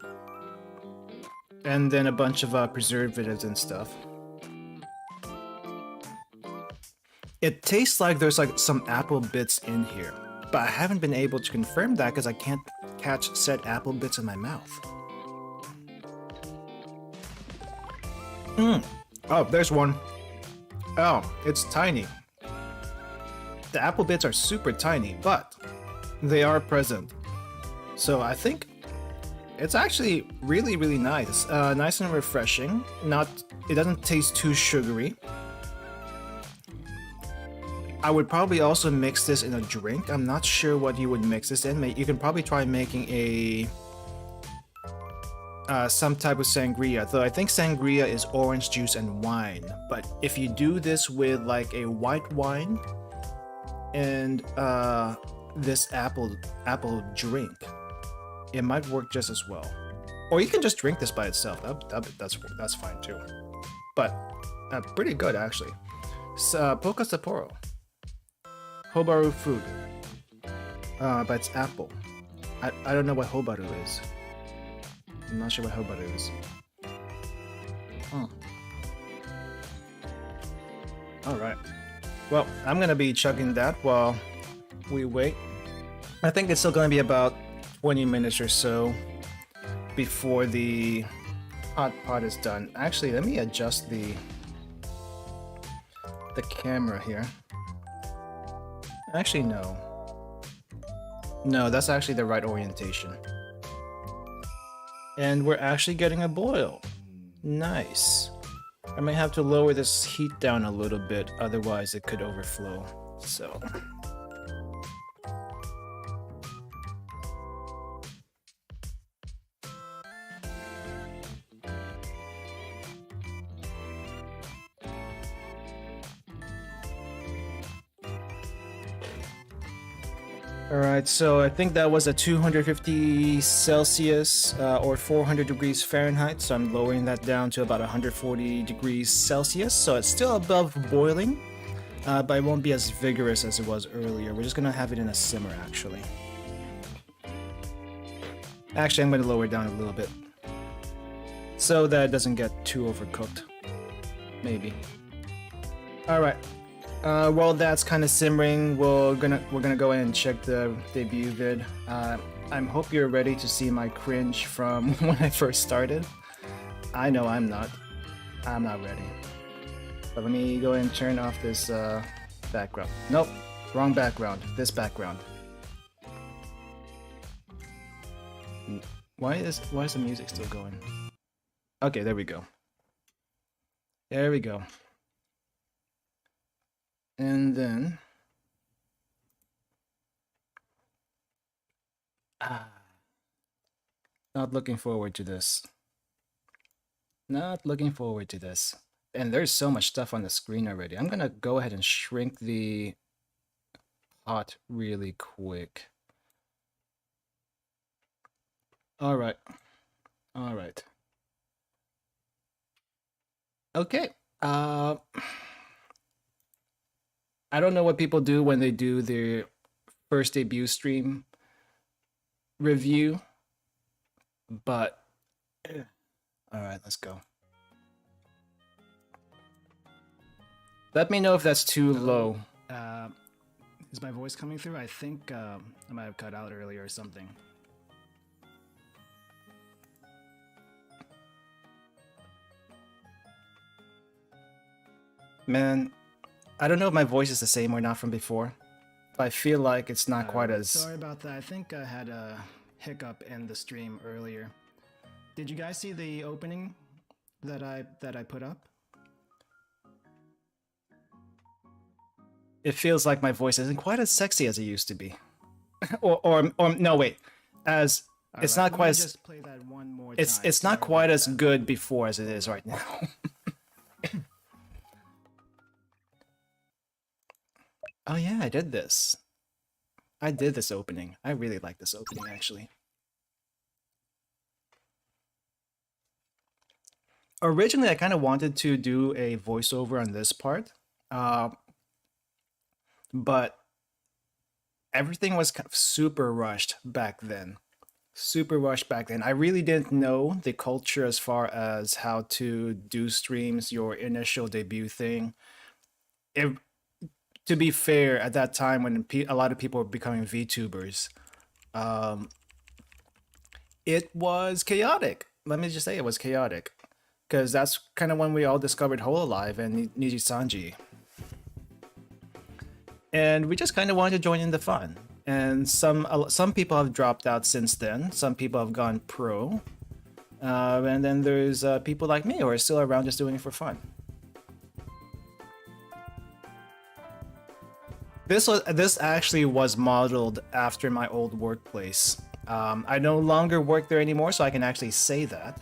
and then a bunch of preservatives and stuff. It tastes like there's like some apple bits in here, but I haven't been able to confirm that because I can't catch said apple bits in my mouth. Oh, there's one. Oh, it's tiny. The apple bits are super tiny, but they are present. So I think it's actually really, really nice. Nice and refreshing. It doesn't taste too sugary. I would probably also mix this in a drink. I'm not sure what you would mix this in. You can probably try making a some type of sangria, though I think sangria is orange juice and wine. But if you do this with like a white wine and this apple drink, it might work just as well. Or you can just drink this by itself. That's fine too. But pretty good actually. Poca Sapporo. Hobaru food. But it's apple. I don't know what Hobaru is. I'm not sure what Hobaru is. Alright. Well, I'm gonna be chugging that while we wait. I think it's still gonna be about 20 minutes or so before the hot pot is done. Actually, let me adjust the camera here. Actually, no. No, that's actually the right orientation. And we're actually getting a boil. Nice. I might have to lower this heat down a little bit, otherwise it could overflow. So... Alright, so I think that was a 250 Celsius or 400 degrees Fahrenheit, so I'm lowering that down to about 140 degrees Celsius, so it's still above boiling, but it won't be as vigorous as it was earlier. We're just gonna have it in a simmer, actually. Actually, I'm gonna lower it down a little bit, so that it doesn't get too overcooked. Maybe. Alright. While that's kind of simmering, we're gonna go in and check the debut vid. I hope you're ready to see my cringe from when I first started. I know I'm not. I'm not ready. But let me go and turn off this background. Nope, wrong background. This background. Why is the music still going? Okay, there we go. There we go. And then not looking forward to this. Not looking forward to this. And there's so much stuff on the screen already. I'm gonna go ahead and shrink the pot really quick. Alright. Alright. Okay. I don't know what people do when they do their first debut stream review, but all right, let's go. Let me know if that's too low. Is my voice coming through? I think I might have cut out earlier or something. Man, I don't know if my voice is the same or not from before, but I feel like it's not quite as... Sorry about that. I think I had a hiccup in the stream earlier. Did you guys see the opening that I put up? It feels like my voice isn't quite as sexy as it used to be. or no, wait. As it's not quite as... Just play that one more time. It's not quite as good before as it is right now. Oh yeah, I did this. I did this opening. I really like this opening, actually. Originally, I kind of wanted to do a voiceover on this part, but everything was kind of super rushed back then. Super rushed back then. I really didn't know the culture as far as how to do streams, your initial debut thing. To be fair, at that time when a lot of people were becoming VTubers, it was chaotic. Let me just say it was chaotic. because that's kind of when we all discovered Hololive and Niji Sanji. And we just kind of wanted to join in the fun. And some people have dropped out since then. Some people have gone pro. And then there's people like me who are still around just doing it for fun. This actually was modeled after my old workplace. I no longer work there anymore, so I can actually say that.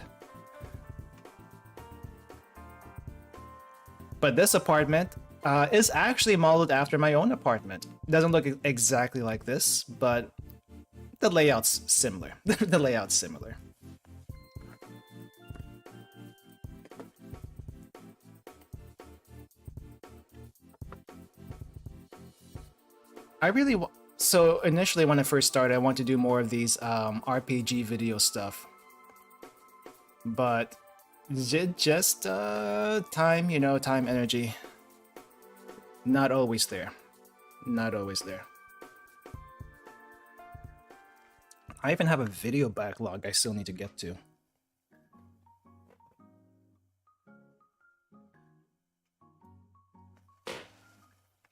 But this apartment is actually modeled after my own apartment. It doesn't look exactly like this, but the layout's similar. The layout's similar. So initially when I first started, I wanted to do more of these RPG video stuff. But just time, time, energy. Not always there. Not always there. I even have a video backlog I still need to get to.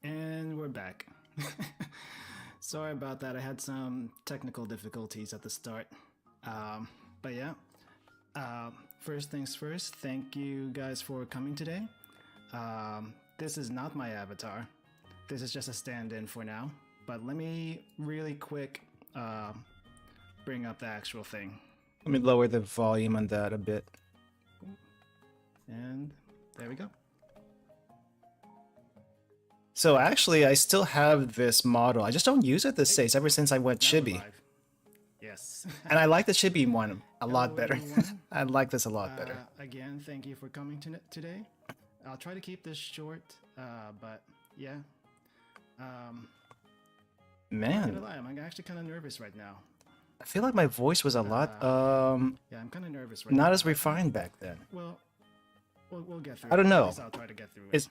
And we're back. Sorry about that. I had some technical difficulties at the start. But yeah. First things first, thank you guys for coming today. This is not my avatar. This is just a stand-in for now. But let me really quick bring up the actual thing. Let me lower the volume on that a bit. And there we go. So actually, I still have this model. I just don't use it these days ever since I went chibi. Yes. And I like the chibi one a lot better. I like this a lot better. Again, thank you for coming today. I'll try to keep this short, but yeah. Man. I'm not gonna lie, I'm actually kind of nervous right now. I feel like my voice was a lot, yeah, I'm kind of nervous right now. Not as refined back then. Well, we'll get through it. I don't know. I'll try to get through it.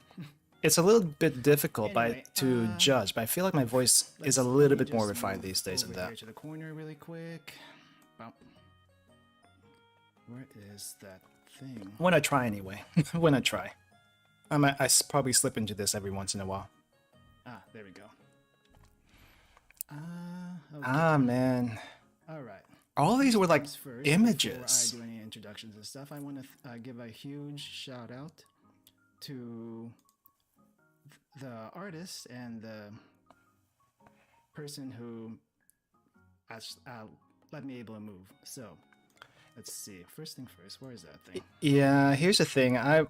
It's a little bit difficult to judge, but I feel like my voice is a little bit more refined these days than that. To the corner really quick. Where is that thing? When I try anyway. When I try. I probably slip into this every once in a while. Ah, there we go. Okay. Ah, man. All right. All these were like images. Before I do any introductions and stuff, I want to give a huge shout out to the artist and the person who let me able to move. So let's see. First thing first, where is that thing? Yeah, here's the thing. I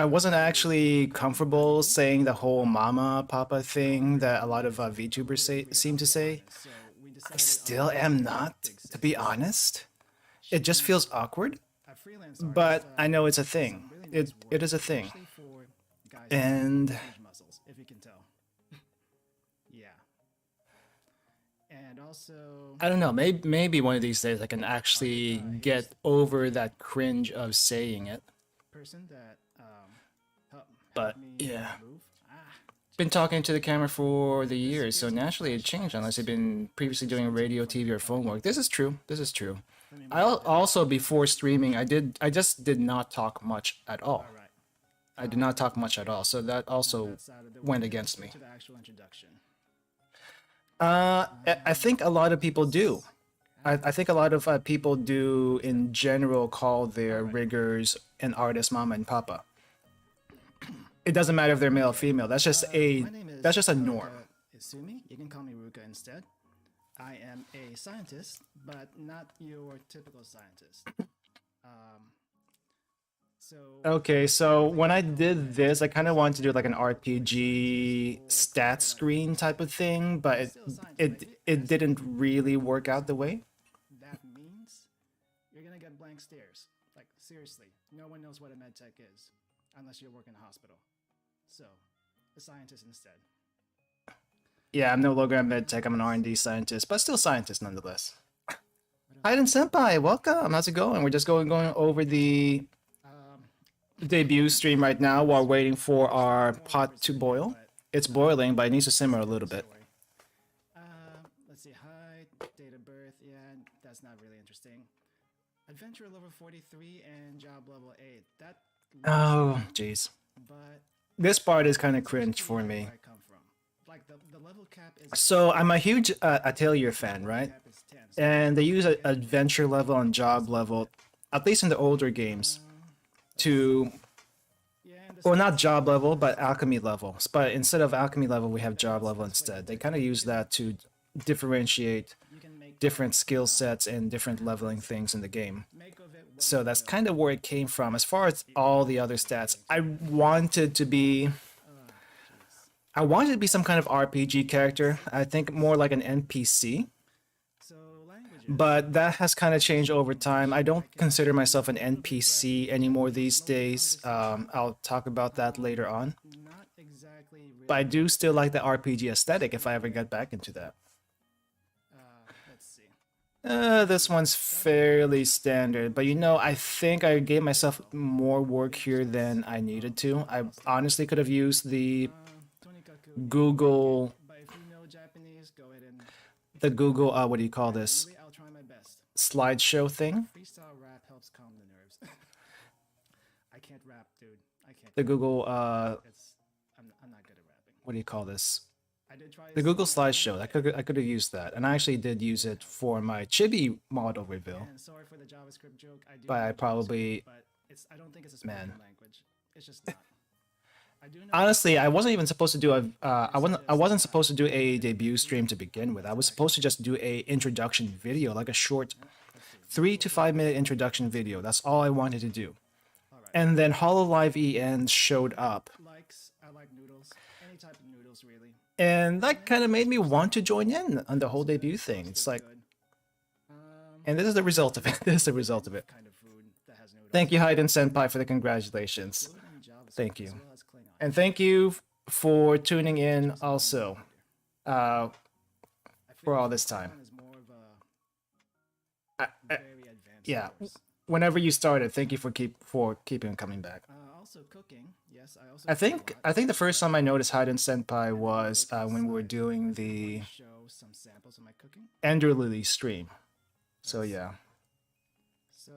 wasn't actually comfortable saying the whole mama papa thing that a lot of VTubers seem to say. I still am not, to be honest. It just feels awkward, but I know it's a thing. It is a thing. And if you can tell. Yeah. And also I don't know, maybe one of these days I can actually get over that cringe of saying it. Person that but yeah. Been talking to the camera for the years, so naturally it changed unless you've been previously doing radio, TV, or phone work. This is true. This is true. I also before streaming I just did not talk much at all. I did not talk much at all, so that also went against me. I think a lot of people do. I think a lot of people do in general call their riggers an artist mama and papa. It doesn't matter if they're male or female. That's just a norm. Isumi, you can call me Ruka instead. I am a scientist, but not your typical scientist. Okay, so when I did this, I kind of wanted to do like an RPG stat screen type of thing, but it didn't really work out the way. That means you're gonna get blank stares. Like seriously, no one knows what a med tech is unless you work in a hospital. So, a scientist instead. Yeah, I'm no longer a med tech. I'm an R&D scientist, but still scientist nonetheless. Hayden Senpai, welcome. How's it going? We're just going over the debut stream right now while waiting for our pot to boil. It's boiling, but it needs to simmer a little bit. Let's see, height, date of birth, yeah, that's not really interesting. Adventure level 43 and job level 8. That Oh, jeez. but This part is kind of cringe for where me. I come from. Like the level cap is So I'm a huge Atelier fan, right? cap is 10. And they use adventure level and job level, at least in the older games, to, Yeah, and or not job level, but alchemy level. But instead of alchemy level, we have job level instead. They kind of use that to differentiate you can make different skill sets and different leveling things in the game. make of it what So that's kind of where it came from. As far as all the other stats, I wanted to be some kind of RPG character. I think more like an NPC. so languages. But that has kind of changed over time. I don't consider myself an NPC anymore these days. I'll talk about that later on. Not exactly really. But I do still like the RPG aesthetic if I ever get back into that. Let's see. This one's fairly standard, but you know, I think I gave myself more work here than I needed to. I honestly could have used the Tonikaku. Google, But if you know Japanese, go ahead and what do you call this? I'll try my best. Slideshow thing? Freestyle rap helps calm the nerves. I can't rap, dude. I can't. The Google, I'm not good at rapping. what do you call this? I did try The Google Slideshow. I could have used that, and I actually did use it for my Chibi model reveal. And sorry for the JavaScript joke. I do. But I know probably, JavaScript, but I don't think it's a spoken man. language. It's just not. I do know. Honestly, I wasn't even supposed to do I wasn't supposed to do a debut stream to begin with. I was supposed to just do a introduction video, like a short 3 to 5 minute introduction video. That's all I wanted to do. And then HoloLive EN showed up. I like noodles. Any type of noodles, really. And that kind of made me want to join in on the whole debut thing. It's like, and this is the result of it. This is the result of it. Kind of food that has noodles. Thank you, Hayden Senpai, for the congratulations. Thank you. And thank you for tuning in also for all this time. Yeah, whenever you started, thank you for keeping coming back. Also cooking. Yes, I also. I think the first time I noticed Hayden Senpai was when we were doing the show some samples of my cooking. Ender Lily stream. So yeah. So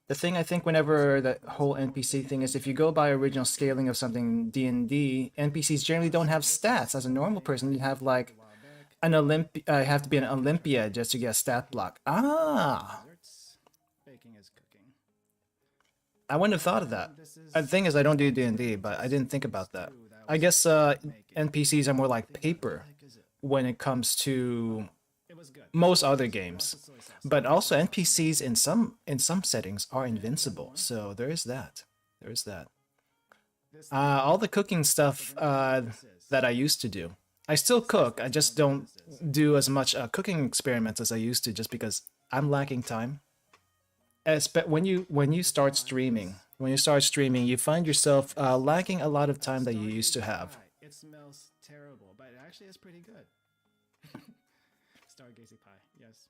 The thing I think whenever the whole NPC thing is if you go by original scaling of something D&D, NPCs generally don't have stats. As a normal person, you have like an have to be an Olympiad just to get a stat block. Ah. baking is cooking. I wouldn't have thought of that. The thing is I don't do D&D, but I didn't think about that. I guess NPCs are more like paper when it comes to most other games. But also NPCs in some settings are invincible. So there is that. There is that. All the cooking stuff that I used to do. I still cook. I just don't do as much cooking experiments as I used to just because I'm lacking time. When you start streaming, you find yourself lacking a lot of time that you used to have. It smells terrible, but it actually is pretty good. Stargazy pie, yes.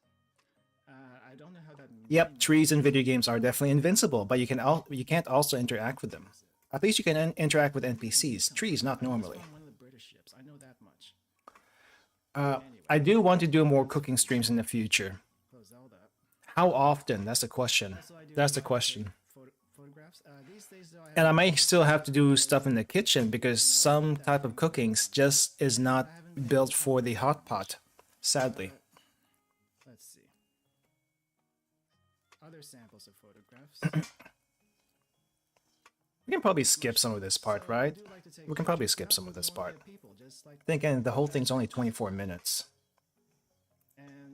I don't know how that. Yep, trees in video games are definitely invincible, but you can't also interact with them. At least you can interact with NPCs. Trees, not normally. One of the British ships. I know that much. I do want to do more cooking streams in the future. How often? That's the question. That's the question. And I might still have to do stuff in the kitchen because some type of cooking just is not built for the hot pot, sadly. Let's see. Other samples of photographs. We can probably skip some of this part, right? We can probably skip some of this part. Thinking the whole thing's only 24 minutes.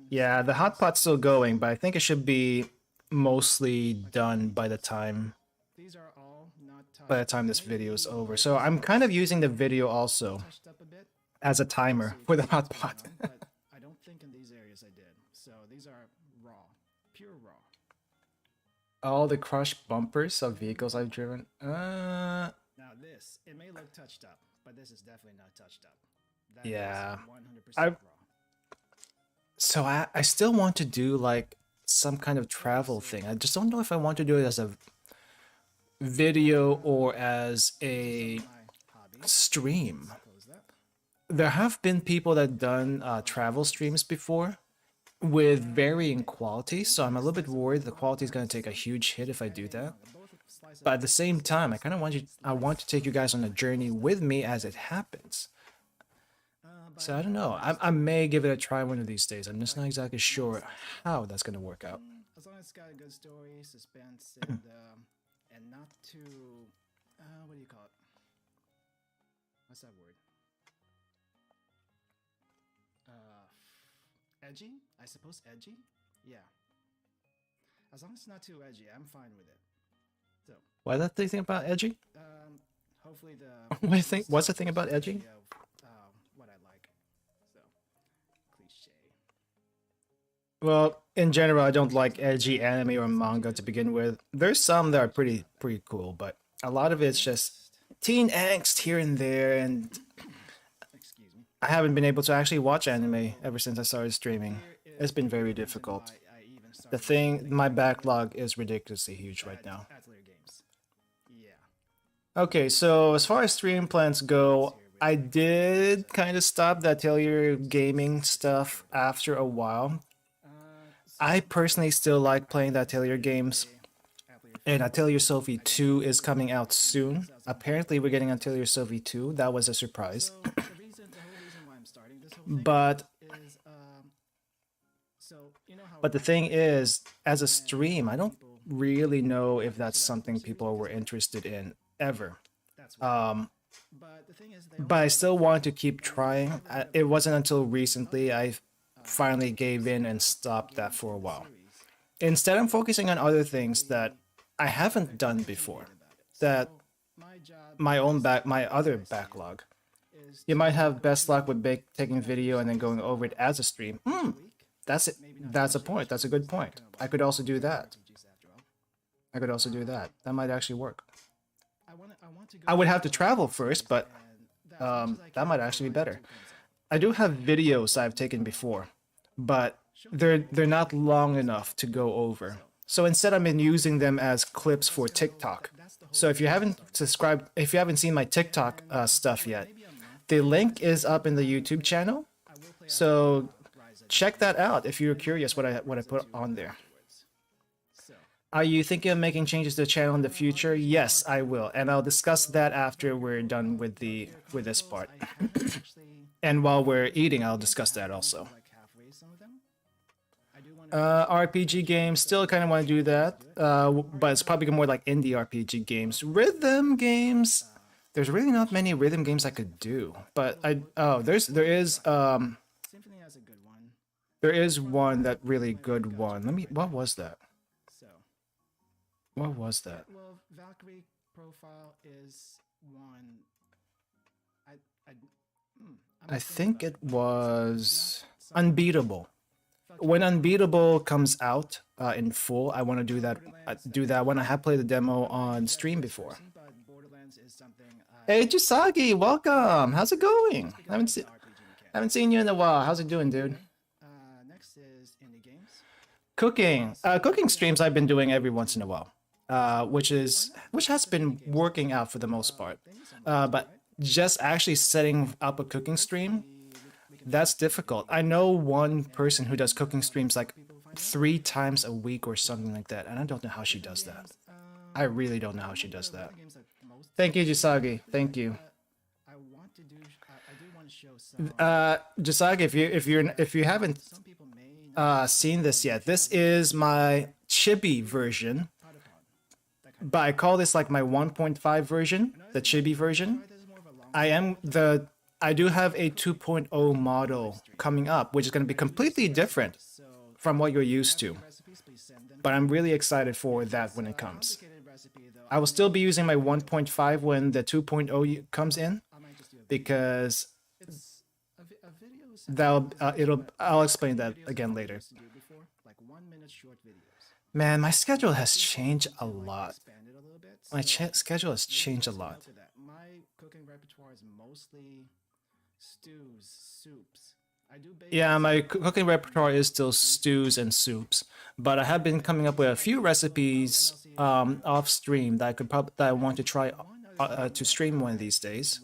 Yeah, the hot pot's still going, but I think it should be mostly done by the time this video is over. So I'm kind of using the video also as a timer for the hot pot. I don't think in these areas I did. So these are raw, pure raw. All the crushed bumpers of vehicles I've driven. Now this, it may look touched up, but this is definitely not touched up. That yeah. 100% raw. So I still want to do like some kind of travel thing. I just don't know if I want to do it as a video or as a stream. There have been people that done travel streams before, with varying quality, so I'm a little bit worried the quality is going to take a huge hit if I do that. But at the same time, I want to take you guys on a journey with me as it happens. So I don't know. I may give it a try one of these days. I'm just not exactly sure how that's going to work out. As long as it's got a good story, suspense, and not too, what do you call it? What's that word? Edgy? I suppose edgy? Yeah. As long as it's not too edgy, I'm fine with it. So. Why that thing about edgy? Hopefully the. What's the thing about edgy? What I like. So, cliche. Well, in general, I don't like edgy anime or manga to begin with. There's some that are pretty cool, but a lot of it's just teen angst here and there, and I haven't been able to actually watch anime ever since I started streaming. It's been very difficult. My backlog is ridiculously huge right now. Okay, so as far as stream plans go, I did kind of stop the Atelier gaming stuff after a while. I personally still like playing the Atelier games, and Atelier Sophie 2 is coming out soon. Apparently, we're getting Atelier Sophie 2. That was a surprise. But the thing is, as a stream, I don't really know if that's something people were interested in ever. But I still want to keep trying. It wasn't until recently I finally gave in and stopped that for a while. Instead, I'm focusing on other things that I haven't done before. That my other backlog. You might have best luck with taking video and then going over it as a stream. That's it. That's a point. That's a good point. I could also do that. That might actually work. I would have to travel first, but that might actually be better. I do have videos I've taken before, but they're not long enough to go over. So instead, I've been using them as clips for TikTok. So if you haven't seen my TikTok stuff yet, the link is up in the YouTube channel. So check that out if you're curious what I put on there. Are you thinking of making changes to the channel in the future? Yes, I will, and I'll discuss that after we're done with this part. And while we're eating, I'll discuss that also. RPG games, still kind of want to do that, but it's probably more like indie RPG games. Rhythm games, there's really not many rhythm games I could do, but there is one that really good one. What was that? What was that? Well, Valkyrie profile is one. I think it was Unbeatable. When Unbeatable comes out in full, I want to do that one. I have played the demo on stream before. Hey, Jusagi, welcome. How's it going? Haven't seen you in a while. How's it doing, dude? Next is indie games. Cooking streams I've been doing every once in a while, which has been working out for the most part. But just actually setting up a cooking stream, that's difficult. I know one person who does cooking streams like 3 times a week or something like that, and I don't know how she does that. I really don't know how she does that. Thank you, Jusagi. Thank you. Jusagi, if you haven't seen this yet, this is my chibi version, but I call this like my 1.5 version, the chibi version. I do have a 2.0 model coming up, which is going to be completely different from what you're used to. But I'm really excited for that when it comes. I will still be using my 1.5 when the 2.0 comes in, because I'll explain that again later. Man, my schedule has changed a lot. My schedule has changed a lot. My cooking repertoire is mostly stews, soups. Yeah, my cooking repertoire is still stews and soups, but I have been coming up with a few recipes off stream that I want to try to stream one of these days.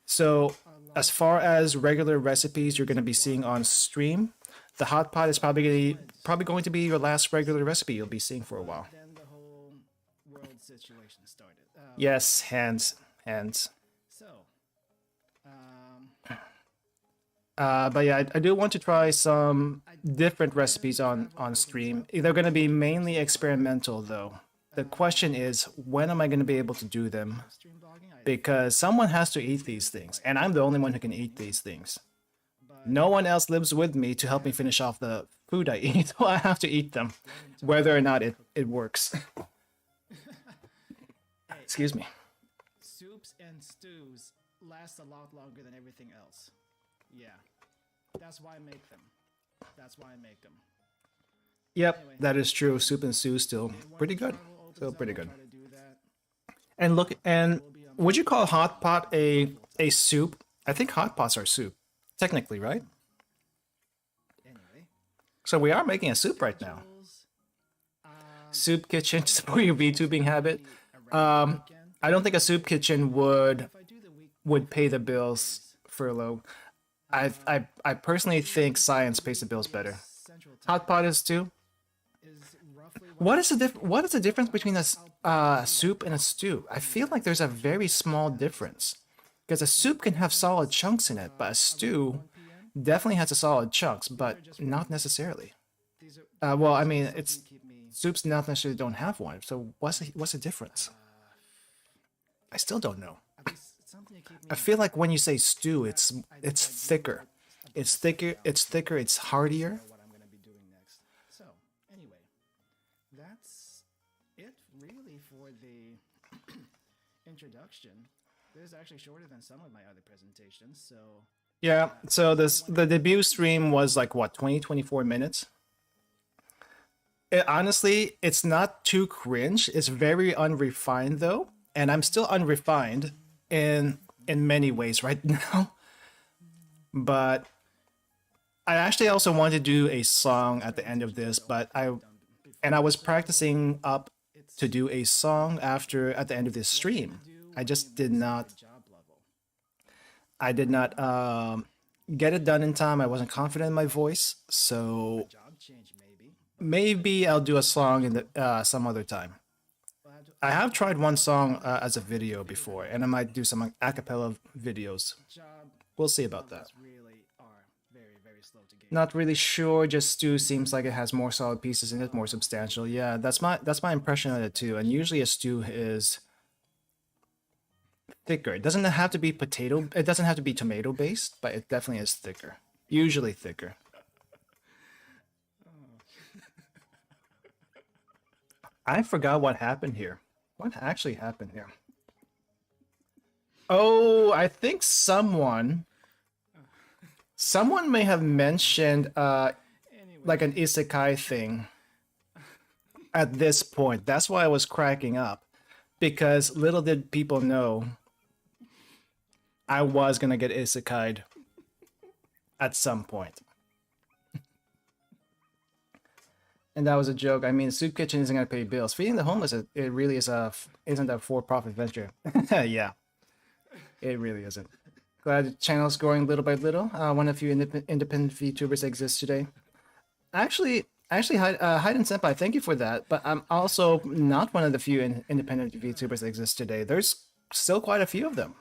So as far as regular recipes you're going to be seeing on stream, The hot pot is probably going to be your last regular recipe you'll be seeing for a while. Then the whole world situation started. Yes, hands. So, But yeah, I do want to try some different recipes on stream. They're going to be mainly experimental, though. The question is, when am I going to be able to do them? stream blogging, Because someone has to eat these things, and I'm the only one who can eat these things. No one else lives with me to help me finish off the food I eat, so I have to eat them, whether or not it works. Excuse me. soups and stews last a lot longer than everything else. Yeah, that's why I make them. That's why I make them. Yep, that is true. Soup and stew still pretty good. Still pretty good. Try to do that. And look, and would you call hot pot a soup? I think hot pots are soup, technically, right? Anyway, So we are making a soup right now. Soup kitchen for your VTubing habit. I don't think a soup kitchen would pay the bills furlough. I personally think science pays the bills better. Hot pot is too. What is the difference between a soup and a stew? I feel like there's a very small difference. Because a soup can have solid chunks in it, but a stew definitely has a solid chunks, but not necessarily. Well, I mean, it's soups not necessarily don't have one. So what's the difference? I still don't know. I feel like when you say stew, it's thicker. It's thicker. It's heartier. what I'm gonna be doing next. So anyway, that's it really for the introduction. This is actually shorter than some of my other presentations, so Yeah. So the debut stream was like what 24 minutes. Honestly, it's not too cringe. It's very unrefined though, and I'm still unrefined in many ways right now. But I actually also wanted to do a song at the end of this, but I was practicing up to do a song at the end of this stream. I just did not. I did not get it done in time. I wasn't confident in my voice, so job change maybe. maybe I'll do a song in the some other time. I have tried one song as a video before, and I might do some a cappella videos. Job We'll see about that. really are very, very slow to get. Not really sure. Just stew seems like it has more solid pieces in it, more substantial. Yeah, that's my impression of it too. And usually a stew is thicker. It doesn't have to be potato. It doesn't have to be tomato based, but it definitely is thicker. Usually thicker. I forgot what happened here. What actually happened here? Oh, I think someone may have mentioned like an isekai thing at this point. That's why I was cracking up, because little did people know I was gonna get isekai'd at some point. And that was a joke. I mean, Soup Kitchen isn't gonna pay bills. Feeding the homeless, it really isn't a for-profit venture. Yeah, it really isn't. Glad the channel's growing little by little. One of few independent VTubers exist today. Actually, Hayden Senpai, thank you for that. But I'm also not one of the few independent VTubers that exist today. There's still quite a few of them.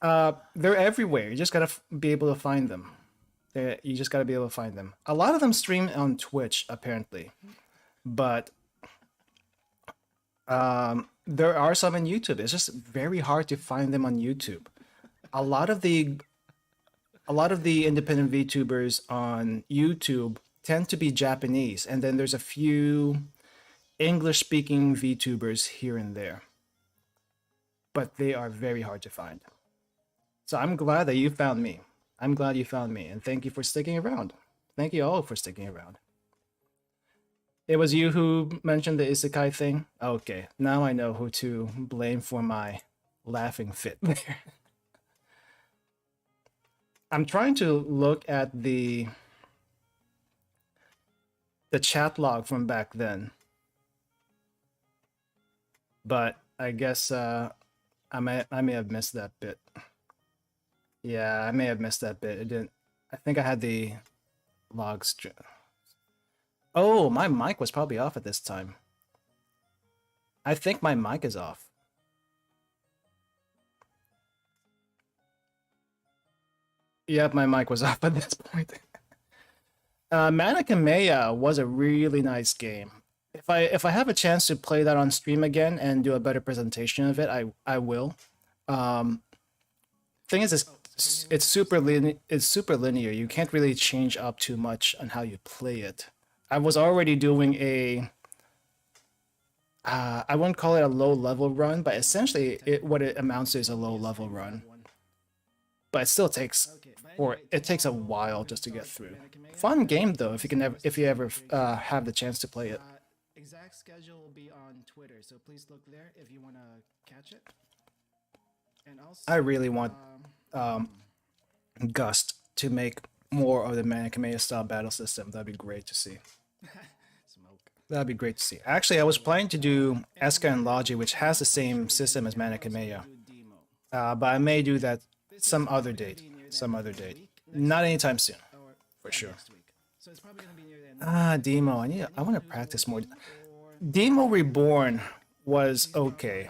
They're everywhere. You just gotta be able to find them. You just gotta be able to find them. A lot of them stream on Twitch, apparently, but there are some on YouTube. It's just very hard to find them on YouTube. A lot of the independent VTubers on YouTube tend to be Japanese, and then there's a few English-speaking VTubers here and there, but they are very hard to find. So I'm glad that you found me. I'm glad you found me, and thank you for sticking around. Thank you all for sticking around. It was you who mentioned the isekai thing? Okay, now I know who to blame for my laughing fit there. I'm trying to look at the chat log from back then, but I guess I may have missed that bit. Yeah, I may have missed that bit. It didn't. I think I had the Logs. Oh, my mic was probably off at this time. I think my mic is off. Yep, my mic was off at this point. Manic was a really nice game. If I have a chance to play that on stream again and do a better presentation of it, I will. Um, Thing is, it's super linear. You can't really change up too much on how you play it. I was already doing a I wouldn't call it a low level run, but essentially what it amounts to is a low level run. But it still takes it takes a while just to get through. Fun game though, if you ever have the chance to play it. Exact schedule will be on Twitter, so please look there if you want to catch it. And also, I really want Gust to make more of the Manic style battle system. That'd be great to see. That'd be great to see. Actually, I was planning to do Eska and Logi, which has the same system as Manic but I may do that some other date. Not anytime soon, for sure. Demo. I want to practice more. Demo Reborn was okay.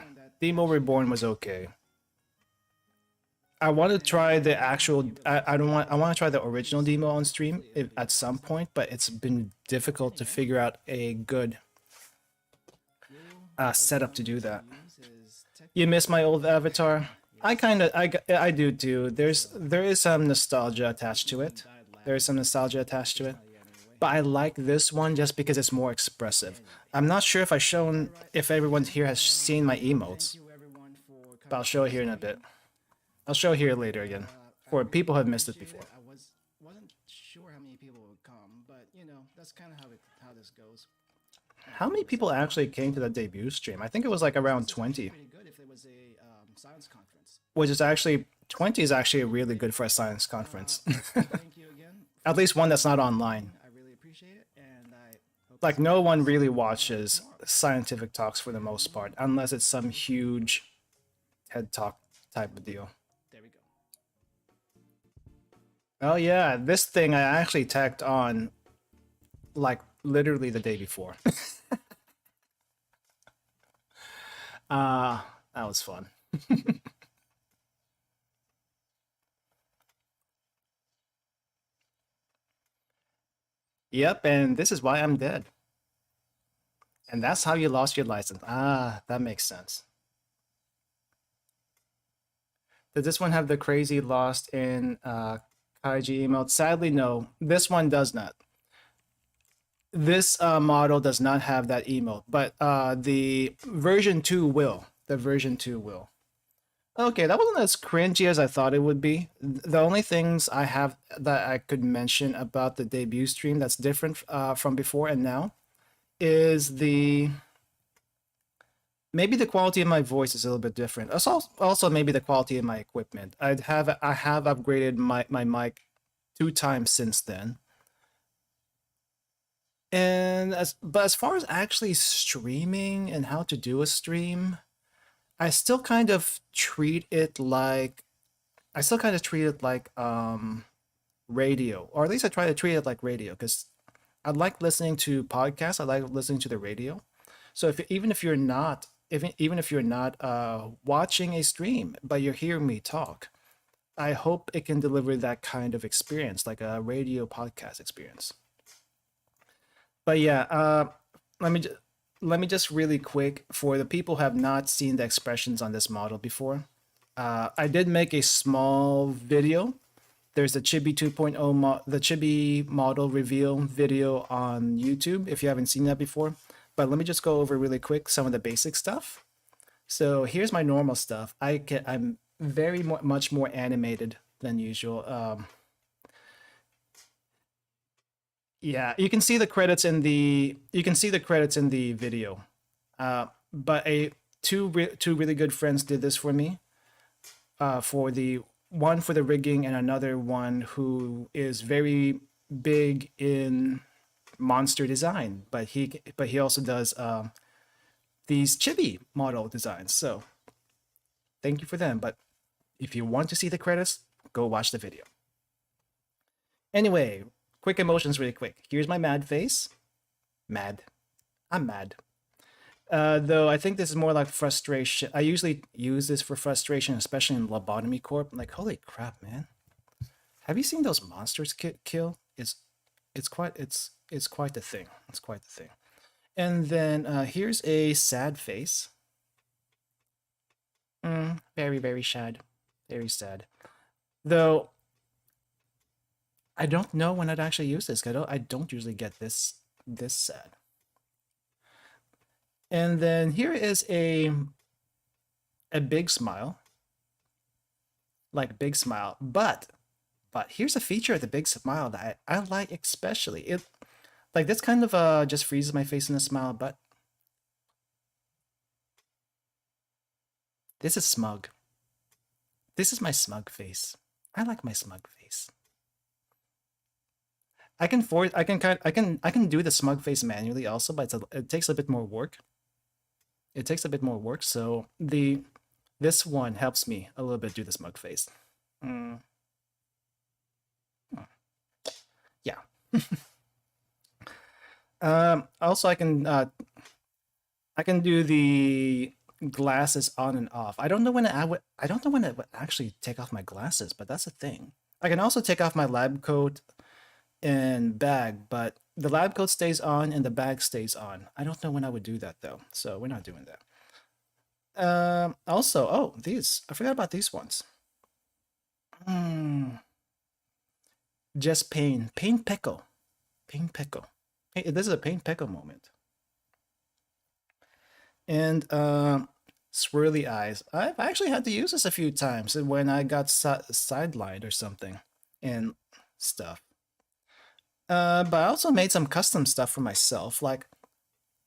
I want to try the actual. I want to try the original demo on stream at some point, but it's been difficult to figure out a good setup to do that. You miss my old avatar? I do too. There is some nostalgia attached to it. But I like this one just because it's more expressive. I'm not sure if everyone here has seen my emotes, but I'll show it here in a bit. I'll show here later again, for people who have missed it before. I wasn't sure how many people would come, but that's kind of how this goes. How many people actually came to the debut stream? I think it was like around 20. Which is actually 20 is actually really good for a science conference. At least one that's not online. Like no one really watches scientific talks for the most part, unless it's some huge TED Talk type of deal. Oh yeah, this thing I actually tacked on like literally the day before. That was fun. Yep, and this is why I'm dead. And that's how you lost your license. That makes sense. Did this one have the crazy lost in Kaiji emote? Sadly, no. This one does not. This model does not have that emote, but the version 2 will. Okay, that wasn't as cringy as I thought it would be. The only things I have that I could mention about the debut stream that's different from before and now is maybe the quality of my voice is a little bit different. Also maybe the quality of my equipment. I have upgraded my mic 2 times since then. And as far as actually streaming and how to do a stream, I still kind of treat it like radio, or at least I try to treat it like radio, because I like listening to podcasts. I like listening to the radio. So even if you're not watching a stream, but you're hearing me talk, I hope it can deliver that kind of experience, like a radio podcast experience. But yeah, let me just really quick, for the people who have not seen the expressions on this model before, I did make a small video. There's the Chibi 2.0 the Chibi model reveal video on YouTube if you haven't seen that before. But let me just go over really quick some of the basic stuff. So here's my normal stuff. I'm very much more animated than usual. Yeah, you can see the credits in the video. But two really good friends did this for me. For the one for the rigging, and another one who is very big in monster design, but he also does these chibi model designs. So thank you for them. But if you want to see the credits, go watch the video. Anyway, quick emotions really quick. Here's my mad face. Mad. I'm mad. Though I think this is more like frustration. I usually use this for frustration, especially in Lobotomy Corp. Like, holy crap, man! Have you seen those monsters kill? It's quite the thing. It's quite the thing. And then here's a sad face. Very sad, very sad. Though I don't know when I'd actually use this. I don't usually get this sad. And then here is a big smile, like big smile. But here's a feature of the big smile that I like especially. It like this kind of just freezes my face in a smile, but this is smug. This is my smug face. I like my smug face. I can do the smug face manually also, but it takes a bit more work. It takes a bit more work, so this one helps me a little bit do the smug face. Yeah. Also, I can do the glasses on and off. I don't know when I don't know when I would actually take off my glasses, but that's a thing. I can also take off my lab coat and bag, but the lab coat stays on and the bag stays on. I don't know when I would do that though, so we're not doing that. Also, oh, these. I forgot about these ones. Just pain. Pain pickle. Pain pickle. Hey, this is a pain pickle moment. And swirly eyes. I've actually had to use this a few times when I got sidelined or something and stuff. But I also made some custom stuff for myself, like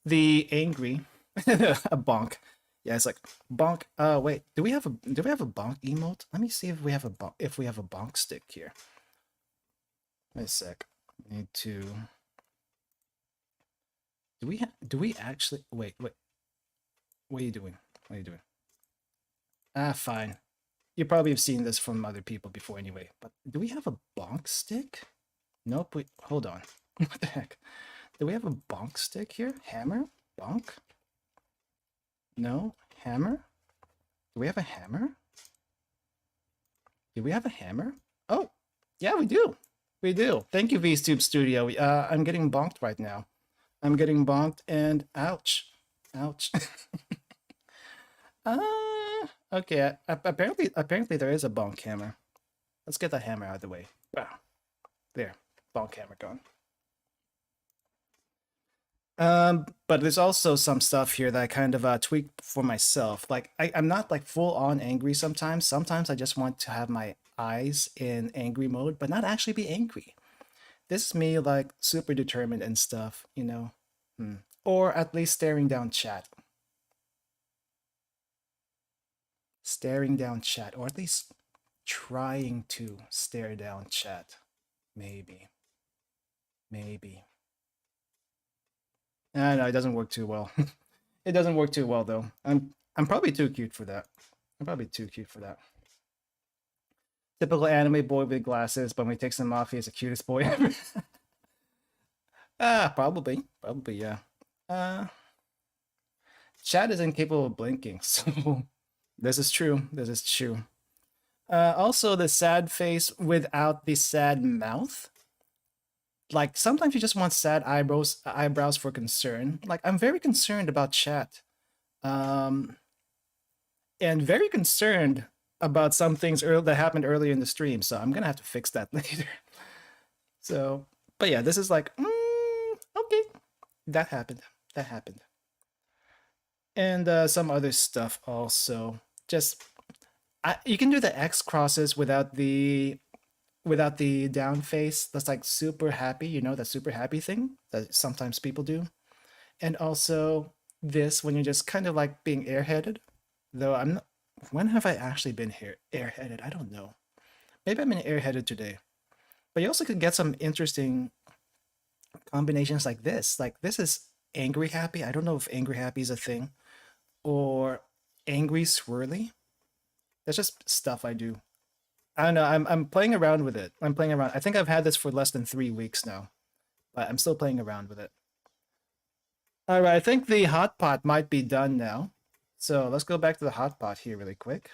the angry a bonk. Yeah, it's like bonk. Wait, do we have a bonk emote? Let me see if we have a bonk stick here. Wait a sec. I need to. Do we actually wait? What are you doing? What are you doing? Ah, fine. You probably have seen this from other people before anyway. But do we have a bonk stick? Nope. Hold on. What the heck? Do we have a bonk stick here? Hammer? Bonk? No? Hammer? Do we have a hammer? Do we have a hammer? Oh, yeah, we do. We do. Thank you, VTuber Studio. I'm getting bonked right now. I'm getting bonked and ouch. Ouch. Okay. Apparently there is a bonk hammer. Let's get that hammer out of the way. Wow. There. Bonk hammer gone. But there's also some stuff here that I kind of tweaked for myself. Like I'm not like full on angry sometimes. Sometimes I just want to have my eyes in angry mode, but not actually be angry. This is me like super determined and stuff, you know? Or at least staring down chat. Staring down chat, or at least trying to stare down chat. Maybe. No, it doesn't work too well. It doesn't work too well though. I'm probably too cute for that. I'm probably too cute for that. Typical anime boy with glasses, but when he takes them off, he is the cutest boy ever. Probably, yeah. Chat is incapable of blinking, so this is true. This is true. Also, the sad face without the sad mouth. Like sometimes you just want sad eyebrows for concern. Like I'm very concerned about chat, and very concerned about some things that happened earlier in the stream. So I'm gonna have to fix that later. So, but yeah, this is like okay, that happened. That happened, and some other stuff also. Just you can do the X crosses without the down face. That's like super happy, you know, that super happy thing that sometimes people do. And also this when you're just kind of like being airheaded. Though I'm not, when have I actually been here airheaded? I don't know. Maybe I'm in airheaded today. But you also could get some interesting combinations like this. Like this is angry happy. I don't know if angry happy is a thing. Or angry swirly. That's just stuff I do. I don't know. I'm playing around with it. I'm playing around. I think I've had this for less than 3 weeks now, but I'm still playing around with it. All right, I think the hot pot might be done now. So let's go back to the hot pot here really quick.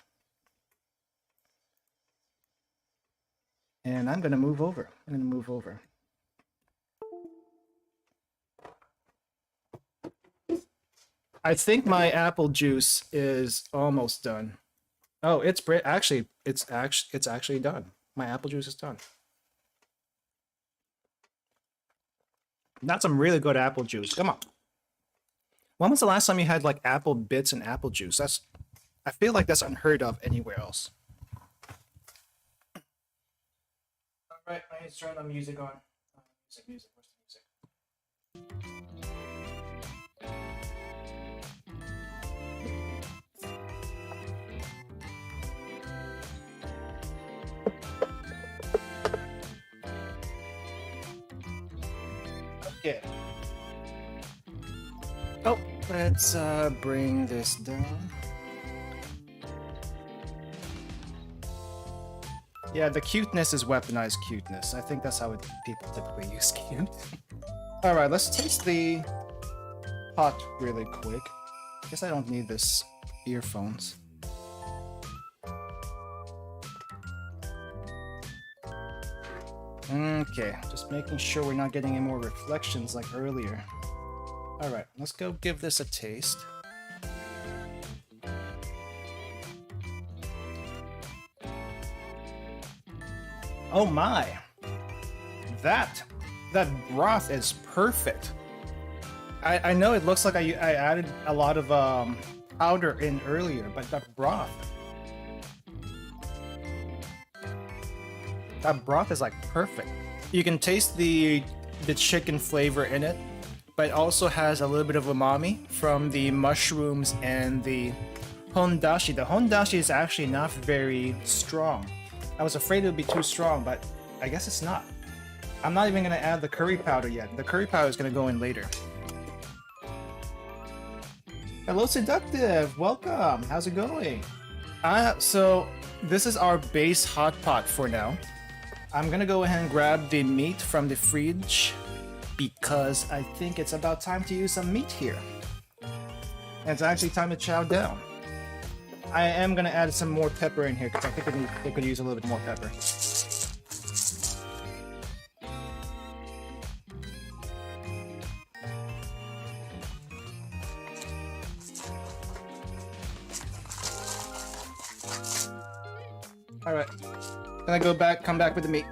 And I'm gonna move over. I'm gonna move over. I think my apple juice is almost done. Oh, it's actually done. My apple juice is done. That's some really good apple juice. Come on. When was the last time you had like apple bits and apple juice? I feel like that's unheard of anywhere else. All right, I need to turn the music on. Music. Where's the music? Okay. Oh, let's bring this down. Yeah, the cuteness is weaponized cuteness. I think that's how people typically use cute. All right, let's taste the pot really quick. Guess I don't need this earphones. Okay, just making sure we're not getting any more reflections like earlier. All right, let's go give this a taste. Oh my! That broth is perfect. I know it looks like I added a lot of powder in earlier, but that broth is like perfect. You can taste the chicken flavor in it, but it also has a little bit of umami from the mushrooms and the hondashi. The hondashi is actually not very strong. I was afraid it would be too strong, but I guess it's not. I'm not even gonna add the curry powder yet. The curry powder is gonna go in later. Hello, Seductive. Welcome. How's it going? So this is our base hot pot for now. I'm gonna go ahead and grab the meat from the fridge because I think it's about time to use some meat here. And it's actually time to chow down. I am gonna add some more pepper in here because I think it could use a little bit more pepper. All right, then I come back with the meat.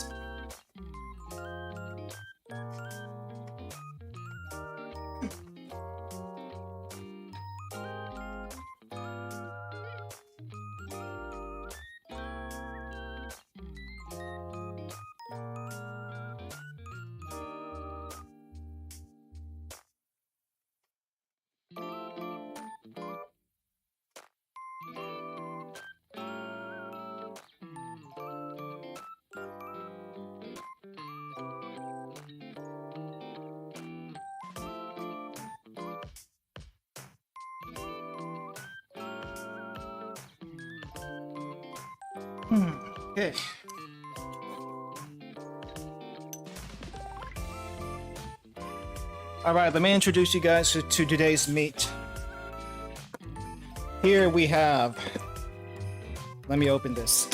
Okay. All right, let me introduce you guys to today's meat. Here we have, let me open this.